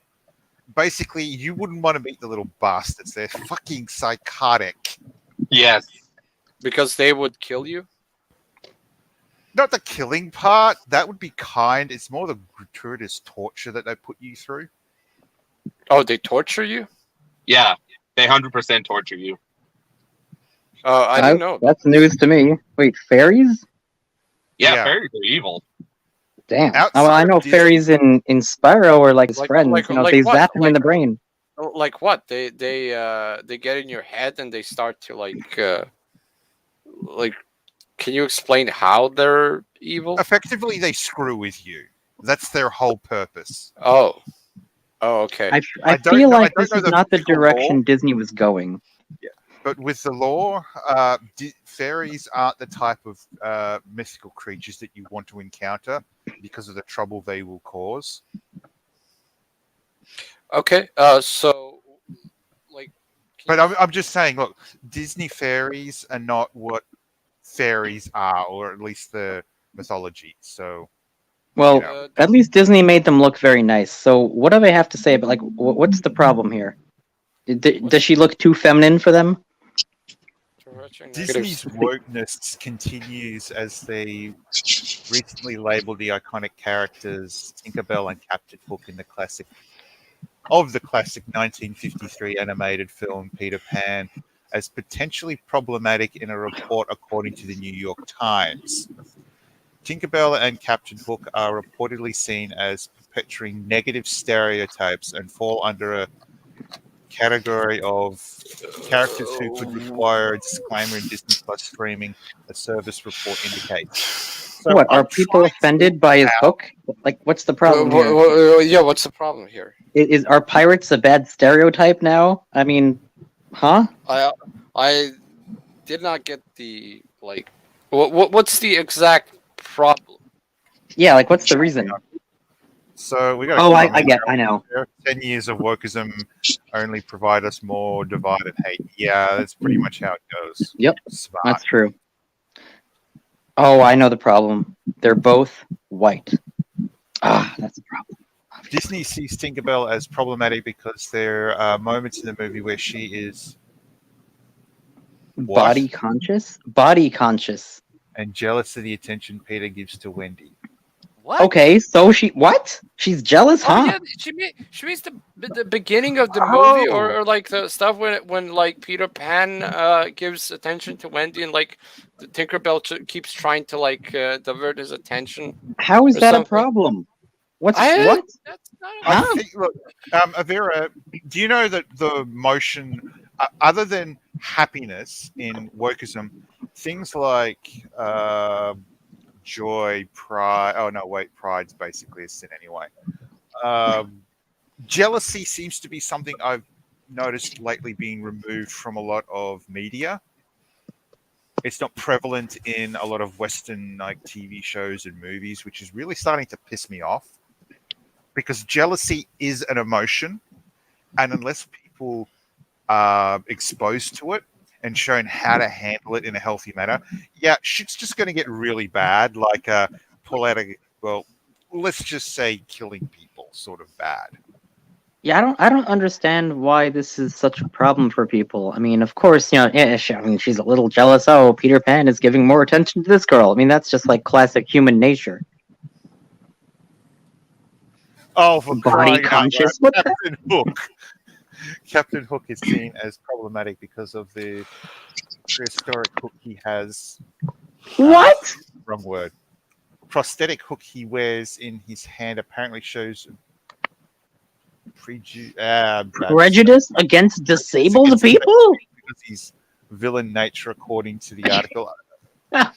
Basically, you wouldn't want to meet the little bastards. They're fucking psychotic. Yes. because they would kill you. Not the killing part. That would be kind. It's more the gratuitous torture that they put you through. Oh, they torture you? Yeah. They 100% torture you. I didn't know. That's news to me. Wait, fairies? Yeah, Yeah. fairies are evil. Damn. Outside Well, I know of Disney- fairies in Spyro are like his Like- friends. like- like they what? zap him in Like- the brain. Like what? They get in your head and they start to like. Can you explain how they're evil? Effectively, they screw with you. That's their whole purpose. Oh, okay. I don't feel know- I like don't this know is the not the physical direction law. Disney was going. But with the lore, fairies aren't the type of mythical creatures that you want to encounter because of the trouble they will cause. Okay. So, like. But I'm just saying, look, Disney fairies are not what fairies are, or at least the mythology. So, Well, you know. at least Disney made them look very nice. So what do they have to say? But like, what's the problem here? Does she look too feminine for them? Disney's wokeness continues as they recently labeled the iconic characters Tinkerbell and Captain Hook in the classic 1953 animated film Peter Pan as potentially problematic in a report according to the New York Times. Tinkerbell and Captain Hook are reportedly seen as perpetuating negative stereotypes and fall under a category of characters who could require a disclaimer in Disney Plus streaming, a service report indicates. So What are I'm people trying to offended by his out- hook? Like, what's the problem here? Yeah, what's the problem here? Are pirates a bad stereotype now? I mean, huh? I did not get the like. What's the exact problem? Yeah, like what's the reason? So we got. Oh, I know. 10 years of wokeism only provide us more divide and hate. Yeah, that's pretty much how it goes. Yep, Smart. that's true. Oh, I know the problem. They're both white. That's the problem. Disney sees Tinkerbell as problematic because there are moments in the movie where she is What? Body conscious? Body conscious. and jealous of the attention Peter gives to Wendy. What? Okay, so what? She's jealous, Oh huh? yeah, she means the beginning of the movie, Oh. or like the stuff when like Peter Pan gives attention to Wendy, and like the Tinkerbell keeps trying to like divert his attention. How is or that a something. problem? What? That's not I Huh? think, look, Avira, do you know that the motion, other than happiness in wokeism, things like joy, pride. Oh no, wait, pride's basically a sin anyway. Jealousy seems to be something I've noticed lately being removed from a lot of media. It's not prevalent in a lot of Western like TV shows and movies, which is really starting to piss me off. Because jealousy is an emotion, and unless people are exposed to it, and shown how to handle it in a healthy manner, yeah, shit's just going to get really bad. Like pull out a let's just say killing people, sort of bad. Yeah, I don't understand why this is such a problem for people. I mean, of course, yeah, I mean, she's a little jealous. Oh, Peter Pan is giving more attention to this girl. I mean, that's just like classic human nature. Oh, for Body crying out conscious. loud, What the? Captain Hook. Captain Hook is seen as problematic because of the prehistoric hook he has. What? Wrong word. Prosthetic hook he wears in his hand apparently shows Prejudice against disabled people? because he's villain nature, according to the article.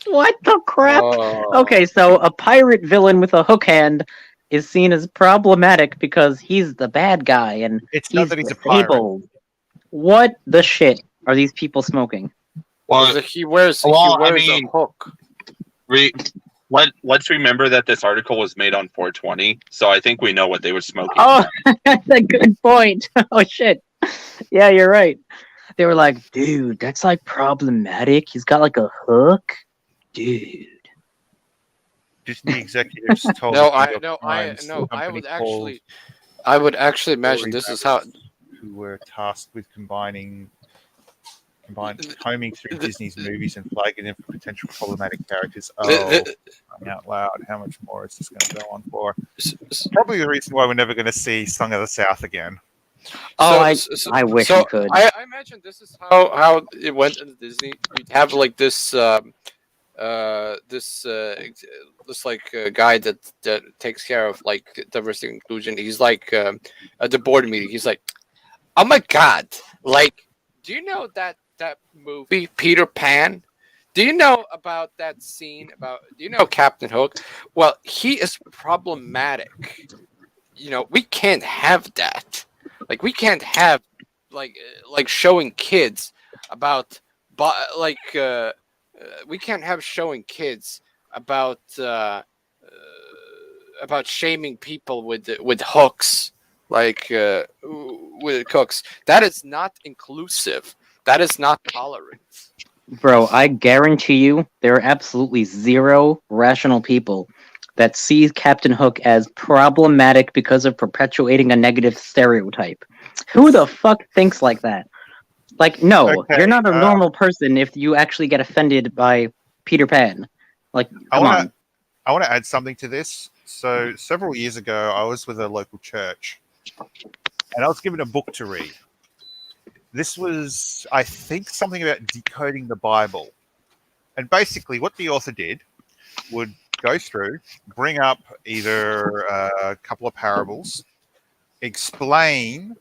What the crap? Oh. Okay, so a pirate villain with a hook hand is seen as problematic because he's the bad guy and It's not he's that he's a pirate. disabled. What the shit are these people smoking? Well, He wears I mean- a hook. let's remember that this article was made on 420, so I think we know what they were smoking. Oh, that's a good point. Oh shit. Yeah, you're right. They were like, dude, that's like problematic. He's got like a hook. Dude. Disney executives told No, the New York I Times no, the company I would actually imagine Furry this is how. who were tasked with combing through Disney's movies and flagging them for potential problematic characters. Oh, crying out loud! How much more is this going to go on for? Probably the reason why we're never going to see Song of the South again. Oh, I wish we could. I imagine this is how it went in Disney. You'd have like this this like guy that takes care of like diversity and inclusion. He's like at the board meeting. He's like, "Oh my god! Like, do you know that movie Peter Pan? Do you know about that scene about? Do you know Captain Hook? Well, he is problematic. You know, we can't have that. Like, we can't have like showing kids about we can't have showing kids about shaming people with hooks, like with hooks. That is not inclusive. That is not tolerant. Bro, I guarantee you there are absolutely zero rational people that see Captain Hook as problematic because of perpetuating a negative stereotype. Who the fuck thinks like that? Like, no, Okay, you're not a normal person if you actually get offended by Peter Pan. Like, come on. I want to add something to this. So several years ago, I was with a local church, and I was given a book to read. This was, I think, something about decoding the Bible. And basically what the author did would go through, bring up either a couple of parables, explain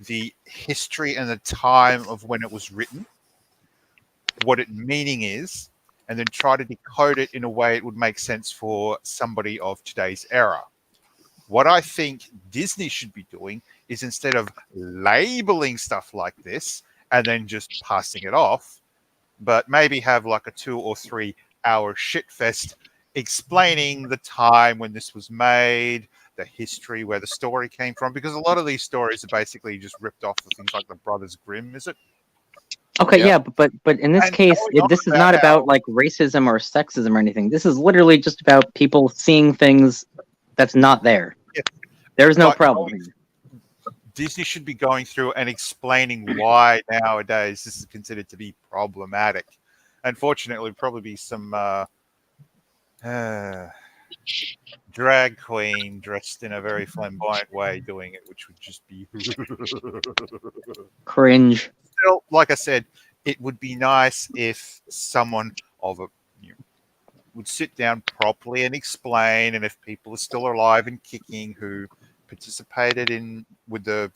the history and the time of when it was written, what its meaning is, and then try to decode it in a way it would make sense for somebody of today's era. What I think Disney should be doing is, instead of labeling stuff like this and then just passing it off, but maybe have like a 2 or 3 hour shitfest explaining the time when this was made, the history, where the story came from, because a lot of these stories are basically just ripped off of things like the Brothers Grimm, is it? Okay, Yeah. yeah, but in this And case, going on this is about not how- about like racism or sexism or anything. This is literally just about people seeing things that's not there. Yeah. There's no But problem. Disney should be going through and explaining why nowadays this is considered to be problematic. Unfortunately, probably be some drag queen dressed in a very flamboyant way doing it, which would just be Cringe. still, like I said, it would be nice if someone of a would sit down properly and explain, and if people are still alive and kicking who participated in with the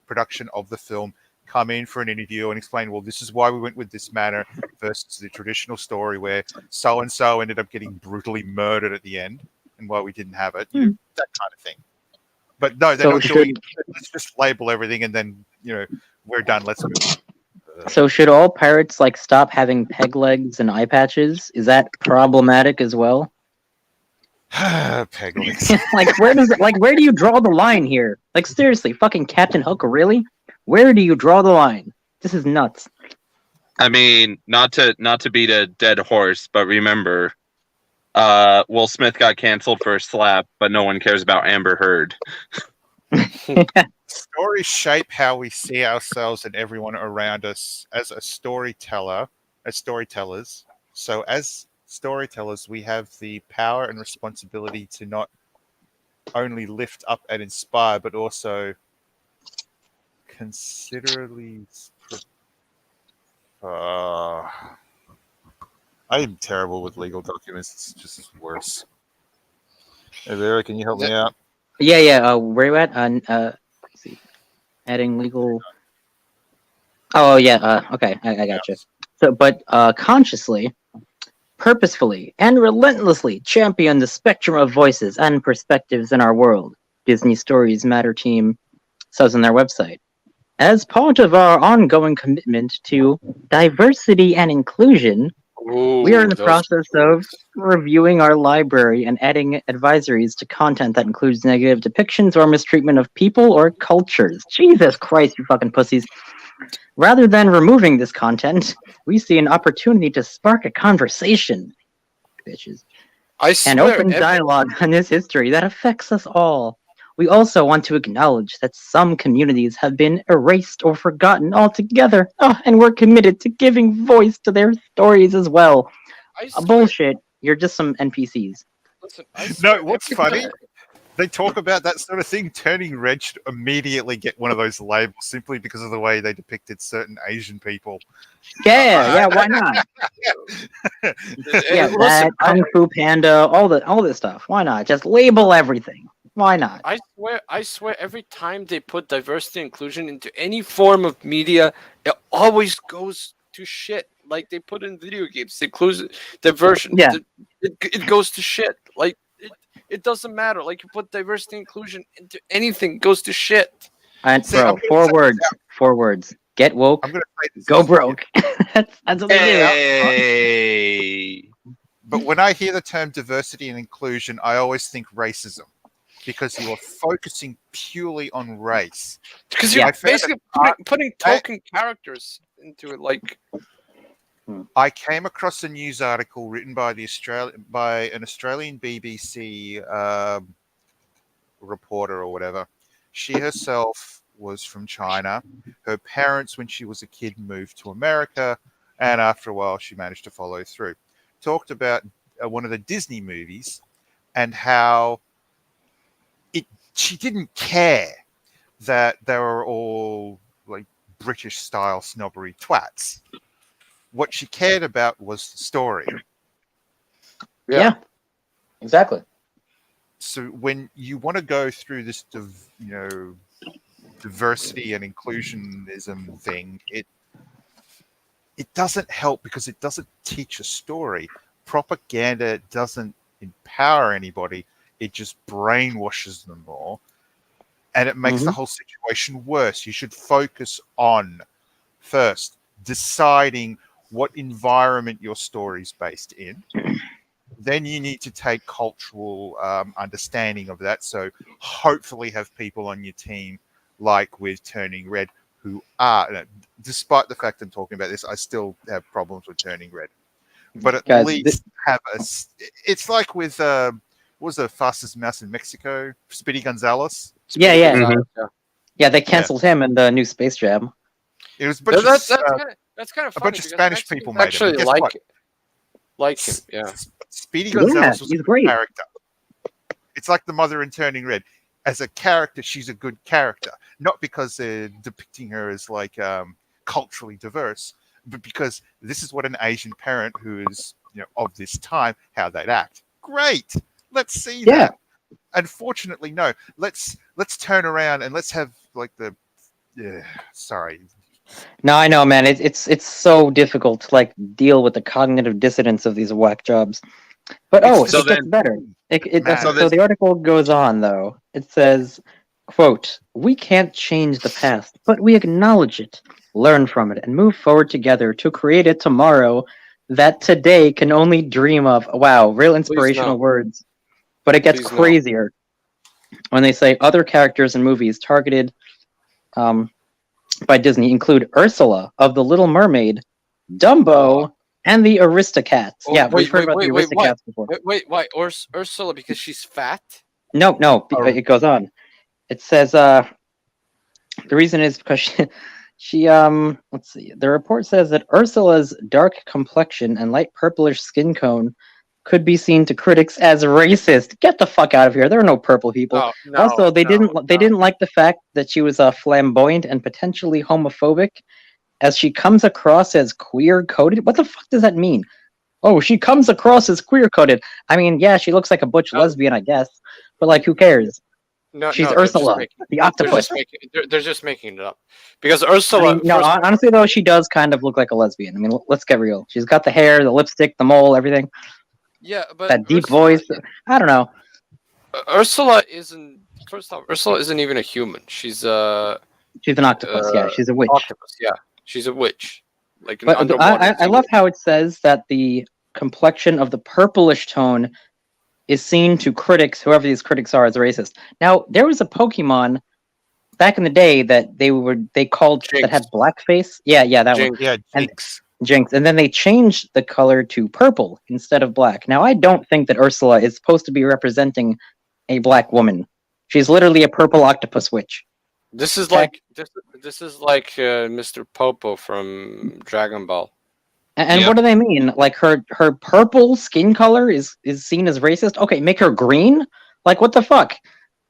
production of the film, come in for an interview and explain, well, this is why we went with this manner versus the traditional story where so and so ended up getting brutally murdered at the end, and why we didn't have it, that kind of thing. But no, they're So not doing. Let's just label everything and then we're done. Let's move on. So should all pirates like stop having peg legs and eye patches? Is that problematic as well? Peg legs. Like where do you draw the line here? Like seriously, fucking Captain Hook, really? Where do you draw the line? This is nuts. I mean, not to beat a dead horse, but remember, Will Smith got canceled for a slap, but no one cares about Amber Heard. Stories shape how we see ourselves and everyone around us as a storyteller, as storytellers. So as storytellers, we have the power and responsibility to not only lift up and inspire, but also considerably. I am terrible with legal documents. It's just worse. Hey, Vera, can you help me out? Yeah. Where you at? Let's see. Adding legal. Oh yeah. Okay, I got you. So, but consciously, purposefully, and relentlessly champion the spectrum of voices and perspectives in our world. Disney Stories Matter team says on their website. As part of our ongoing commitment to diversity and inclusion, we are in the process of reviewing our library and adding advisories to content that includes negative depictions or mistreatment of people or cultures. Jesus Christ, you fucking pussies. Rather than removing this content, we see an opportunity to spark a conversation, bitches, and open dialogue on this history that affects us all. We also want to acknowledge that some communities have been erased or forgotten altogether, and we're committed to giving voice to their stories as well. Bullshit. You're just some NPCs. Listen, No, what's funny? They talk about that sort of thing. Turning Red should immediately get one of those labels simply because of the way they depicted certain Asian people. Yeah, why not? Yeah, that Kung Fu Panda, all this stuff. Why not? Just label everything. Why not? I swear, every time they put diversity and inclusion into any form of media, it always goes to shit. Like they put in video games, diversion. Yeah. It goes to shit. Like it doesn't matter. Like you put diversity and inclusion into anything, it goes to shit. And bro, four words. Get woke. I'm gonna say this. Go broke. that's what they do. Hey. But when I hear the term diversity and inclusion, I always think racism. Because you are focusing purely on race. Because you're basically putting token characters into it. Like, I came across a news article written by an Australian BBC reporter or whatever. She herself was from China. Her parents, when she was a kid, moved to America, and after a while, she managed to follow through. Talked about one of the Disney movies and how she didn't care that they were all like British style snobbery twats. What she cared about was the story. Yeah, exactly. So when you want to go through this, diversity and inclusionism thing, it doesn't help because it doesn't teach a story. Propaganda doesn't empower anybody. It just brainwashes them more, and it makes the whole situation worse. You should focus on first deciding what environment your story's based in. Then you need to take cultural understanding of that. So hopefully have people on your team, like with Turning Red, who are, despite the fact I'm talking about this, I still have problems with Turning Red. But at least have it's like with... what was the fastest mouse in Mexico? Speedy Gonzales. Yeah, they canceled him in the new Space Jam. It was that's kind of funny. A bunch of Spanish people made actually him. Like him. Yeah, Speedy Gonzales was a great character. It's like the mother in Turning Red. As a character, she's a good character, not because they're depicting her as like culturally diverse, but because this is what an Asian parent who is of this time, how they'd act. Great. Let's see that. Unfortunately, no. Let's turn around and let's have like the sorry. No, I know, man. It's so difficult to like deal with the cognitive dissonance of these whack jobs. But it gets better. So the article goes on though. It says, quote, "We can't change the past, but we acknowledge it, learn from it, and move forward together to create a tomorrow that today can only dream of." Wow, real inspirational words. But it gets crazier when they say other characters in movies targeted by Disney include Ursula of The Little Mermaid, Dumbo, and the Aristocats. Oh, Yeah, wait, we've heard wait, about the wait, what? Aristocats before. Why? Ursula because she's fat? No, Oh. it goes on. It says the reason is because she let's see. The report says that Ursula's dark complexion and light purplish skin tone could be seen to critics as racist. Get the fuck out of here. There are no purple people. Oh, no, Also, they no, didn't like the fact that she was flamboyant and potentially homophobic, as she comes across as queer coded. What the fuck does that mean? Oh, she comes across as queer coded. I mean, yeah, she looks like a butch No. lesbian, I guess, but like, who cares? No, She's no, they're just Ursula, making- the They're octopus. they're just making it up because I Ursula. mean, no, first- honestly though, she does kind of look like a lesbian. I mean, let's get real. She's got the hair, the lipstick, the mole, everything. yeah, but That deep Ursula, voice. I don't know. Ursula isn't. First off, Ursula isn't even a human. She's a She's an octopus. Yeah, she's a witch. octopus. Yeah, she's a witch. Like an But underwater. I love how it says that the complexion of the purplish tone is seen to critics, whoever these critics are, as racist. Now, there was a Pokemon back in the day that they called Jinx. that had blackface. Yeah, that one. Jinx. Yeah, And- Jinx. Jinx, and then they changed the color to purple instead of black. Now, I don't think that Ursula is supposed to be representing a black woman. She's literally a purple octopus witch. This is Okay. like this is like Mr. Popo from Dragon Ball. And Yeah. what do they mean? Like her purple skin color is seen as racist? Okay, make her green? Like what the fuck?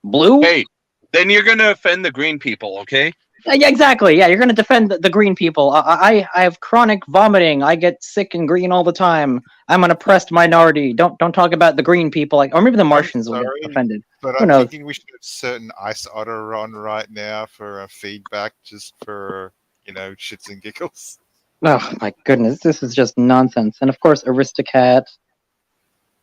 Blue? Hey, then you're gonna offend the green people, okay? Yeah, exactly. Yeah, you're gonna defend the green people. I have chronic vomiting. I get sick and green all the time. I'm an oppressed minority. Don't talk about the green people. Like, or maybe the Martians will sorry, get offended. But Who I'm knows? thinking we should have certain Ice Otter on right now for feedback, just for shits and giggles. Oh my goodness, this is just nonsense. And of course, Aristocat,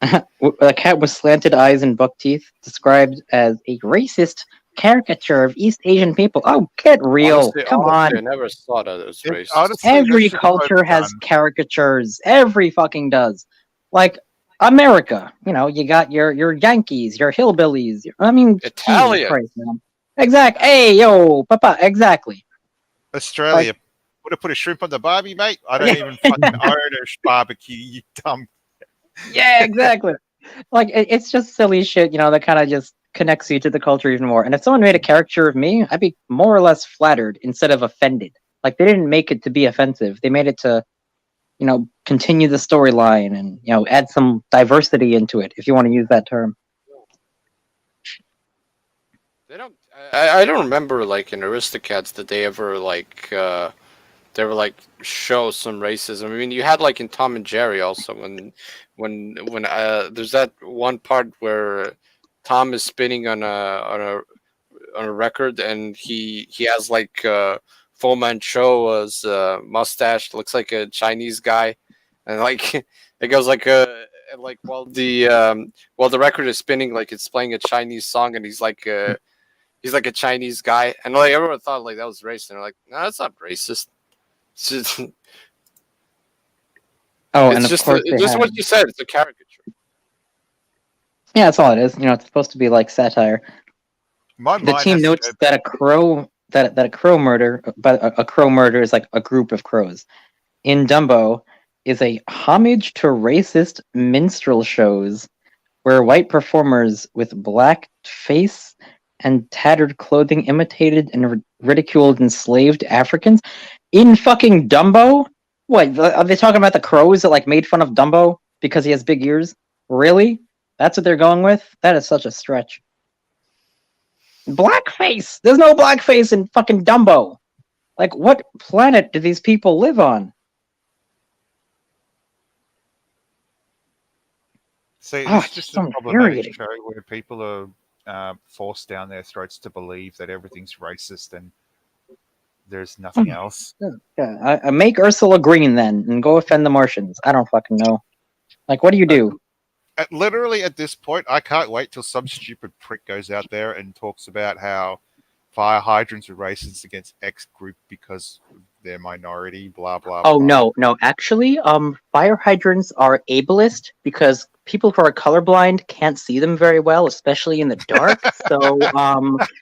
a cat with slanted eyes and buck teeth, described as a racist caricature of East Asian people. Oh, get real! Honestly, Come honestly, I on. never saw that as It- racist. honestly, Every that's just culture what has done. caricatures. Every fucking does. Like America, you got your Yankees, your hillbillies. I mean, Jesus Italian. Christ, man. Exactly. Hey, yo, papa. Exactly. Australia. Would have put a shrimp on the barbie, mate. I don't even fucking own a barbecue, you dumb. Yeah, exactly. Like it's just silly shit, that kind of just connects you to the culture even more. And if someone made a caricature of me, I'd be more or less flattered instead of offended. Like they didn't make it to be offensive. They made it to, continue the storyline and add some diversity into it, if you want to use that term. They don't. I don't remember like in Aristocats that they ever they were like show some racism. I mean, you had like in Tom and Jerry also when there's that one part where Tom is spinning on a record and he has like Fu Manchu's mustache, looks like a Chinese guy, and like it goes like while the record is spinning, like it's playing a Chinese song, and he's like a Chinese guy, and like everyone thought like that was racist, and they're like, no, that's not racist. It's just, Oh, it's and of just, course just what you said. It's a caricature. yeah, that's all it is. It's supposed to be like satire. My The mind team has to notes go- that a crow murder, but a crow murder is like a group of crows. In Dumbo, is a homage to racist minstrel shows, where white performers with black face and tattered clothing imitated and ridiculed enslaved Africans. In fucking Dumbo? What? Are they talking about the crows that like made fun of Dumbo because he has big ears? Really? That's what they're going with? That is such a stretch. Blackface! There's no blackface in fucking Dumbo. Like, what planet do these people live on? See, Oh, it's it's just so a problematic infuriating. show where people are forced down their throats to believe that everything's racist and there's nothing else. Yeah, I make Ursula green then, and go offend the Martians. I don't fucking know. Like, what do you do? Literally at this point, I can't wait till some stupid prick goes out there and talks about how fire hydrants are racist against X group because they're minority, blah blah. Oh blah. no. Actually, fire hydrants are ableist because people who are colorblind can't see them very well, especially in the dark. So,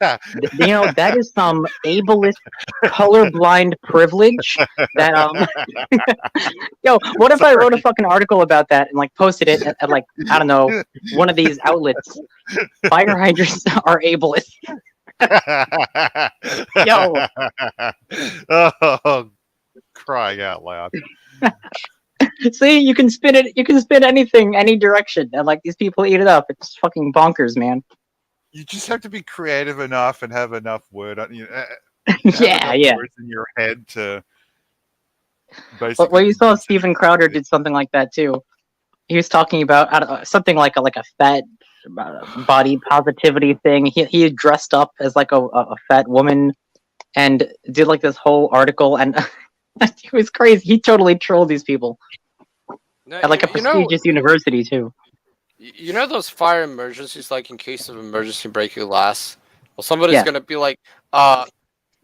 that is some ableist colorblind privilege that Yo, what if I wrote a fucking article about that and like posted it at like, I don't know, one of these outlets? Fire hydrants are ableist. Yo. Oh, crying out loud. See, you can spin it. You can spin anything, any direction, and like these people eat it up. It's fucking bonkers, man. You just have to be creative enough and have enough word on you. Yeah. Words in your head to. But well, you saw Steven Crowder did something like that too. He was talking about something like a fat body positivity thing. He dressed up as like a fat woman and did like this whole article, and it was crazy. He totally trolled these people at like a prestigious university too. You know those fire emergencies, like in case of emergency breaking glass? Well, somebody's gonna be like,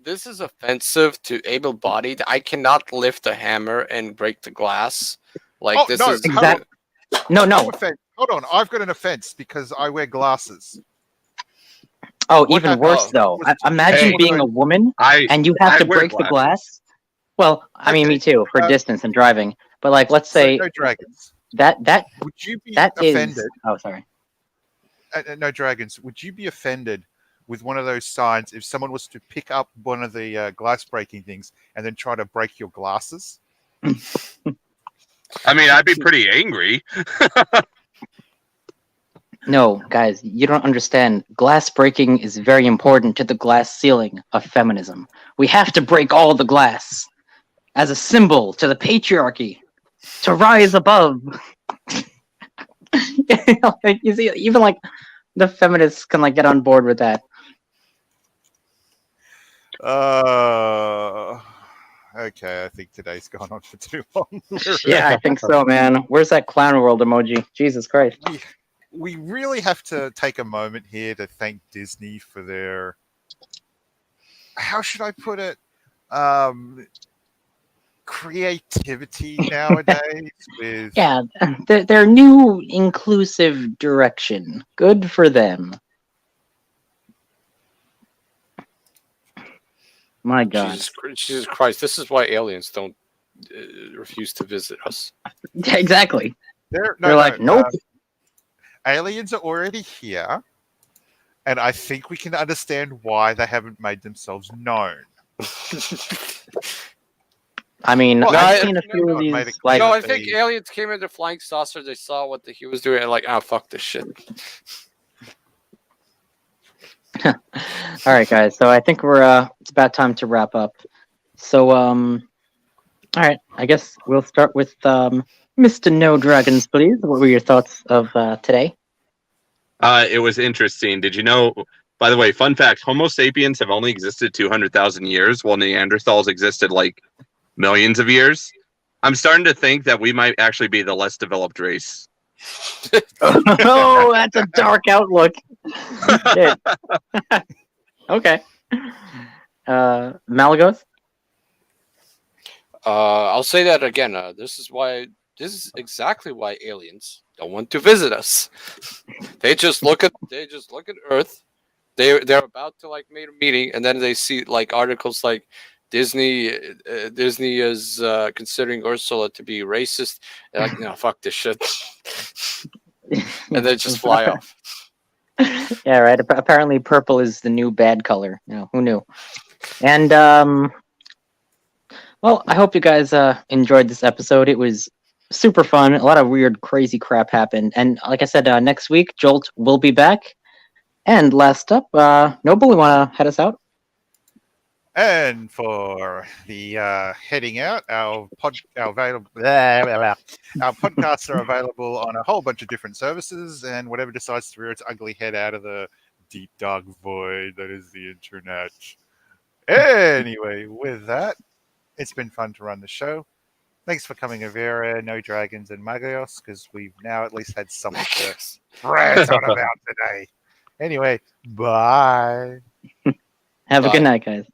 this is offensive to able-bodied. I cannot lift a hammer and break the glass. Like this is exactly. No. Hold on, I've got an offense because I wear glasses. Oh, even worse though. Imagine being a woman and you have to break the glass. Well, I mean, me too, for distance and driving. But like, let's say no dragons. That would you be offended? Oh, sorry. No dragons. Would you be offended with one of those signs if someone was to pick up one of the glass breaking things and then try to break your glasses? I mean, I'd be pretty angry. No, guys, you don't understand. Glass breaking is very important to the glass ceiling of feminism. We have to break all the glass as a symbol to the patriarchy to rise above. You see, even like the feminists can like get on board with that. Okay, I think today's gone on for too long. Yeah, I think so, man. Where's that clown world emoji? Jesus Christ. We really have to take a moment here to thank Disney for their, how should I put it, creativity nowadays with their new inclusive direction. Good for them. My God. Jesus Christ, this is why aliens don't refuse to visit us. Yeah, exactly. They're like, nope. Aliens are already here, and I think we can understand why they haven't made themselves known. I mean, I've seen a few of these. I think aliens came in their flying saucer. They saw what he was doing, and like, fuck this shit. All right, guys. So I think it's about time to wrap up. So all right. I guess we'll start with Mr. No Dragons, please. What were your thoughts of today? It was interesting. Did you know? By the way, fun fact: Homo sapiens have only existed 200,000 years, while Neanderthals existed like millions of years. I'm starting to think that we might actually be the less developed race. Oh, that's a dark outlook. Okay. Malagos? I'll say that again. This is exactly why aliens don't want to visit us. They just look at Earth. They're about to like make a meeting, and then they see like articles like Disney is considering Ursula to be racist. They're like, no, fuck this shit, and they just fly off. Yeah, right. Apparently, purple is the new bad color. You know, who knew? And well, I hope you guys enjoyed this episode. It was super fun. A lot of weird, crazy crap happened. And like I said, next week, Jolt will be back. And last up, Noble, you want to head us out? And for the heading out, our podcasts are available on a whole bunch of different services, and whatever decides to rear its ugly head out of the deep dark void that is the internet. Anyway, with that, it's been fun to run the show. Thanks for coming, Avera, No Dragons, and Magayos, because we've now at least had something to rant on about today. Anyway, bye. Have a good night, guys.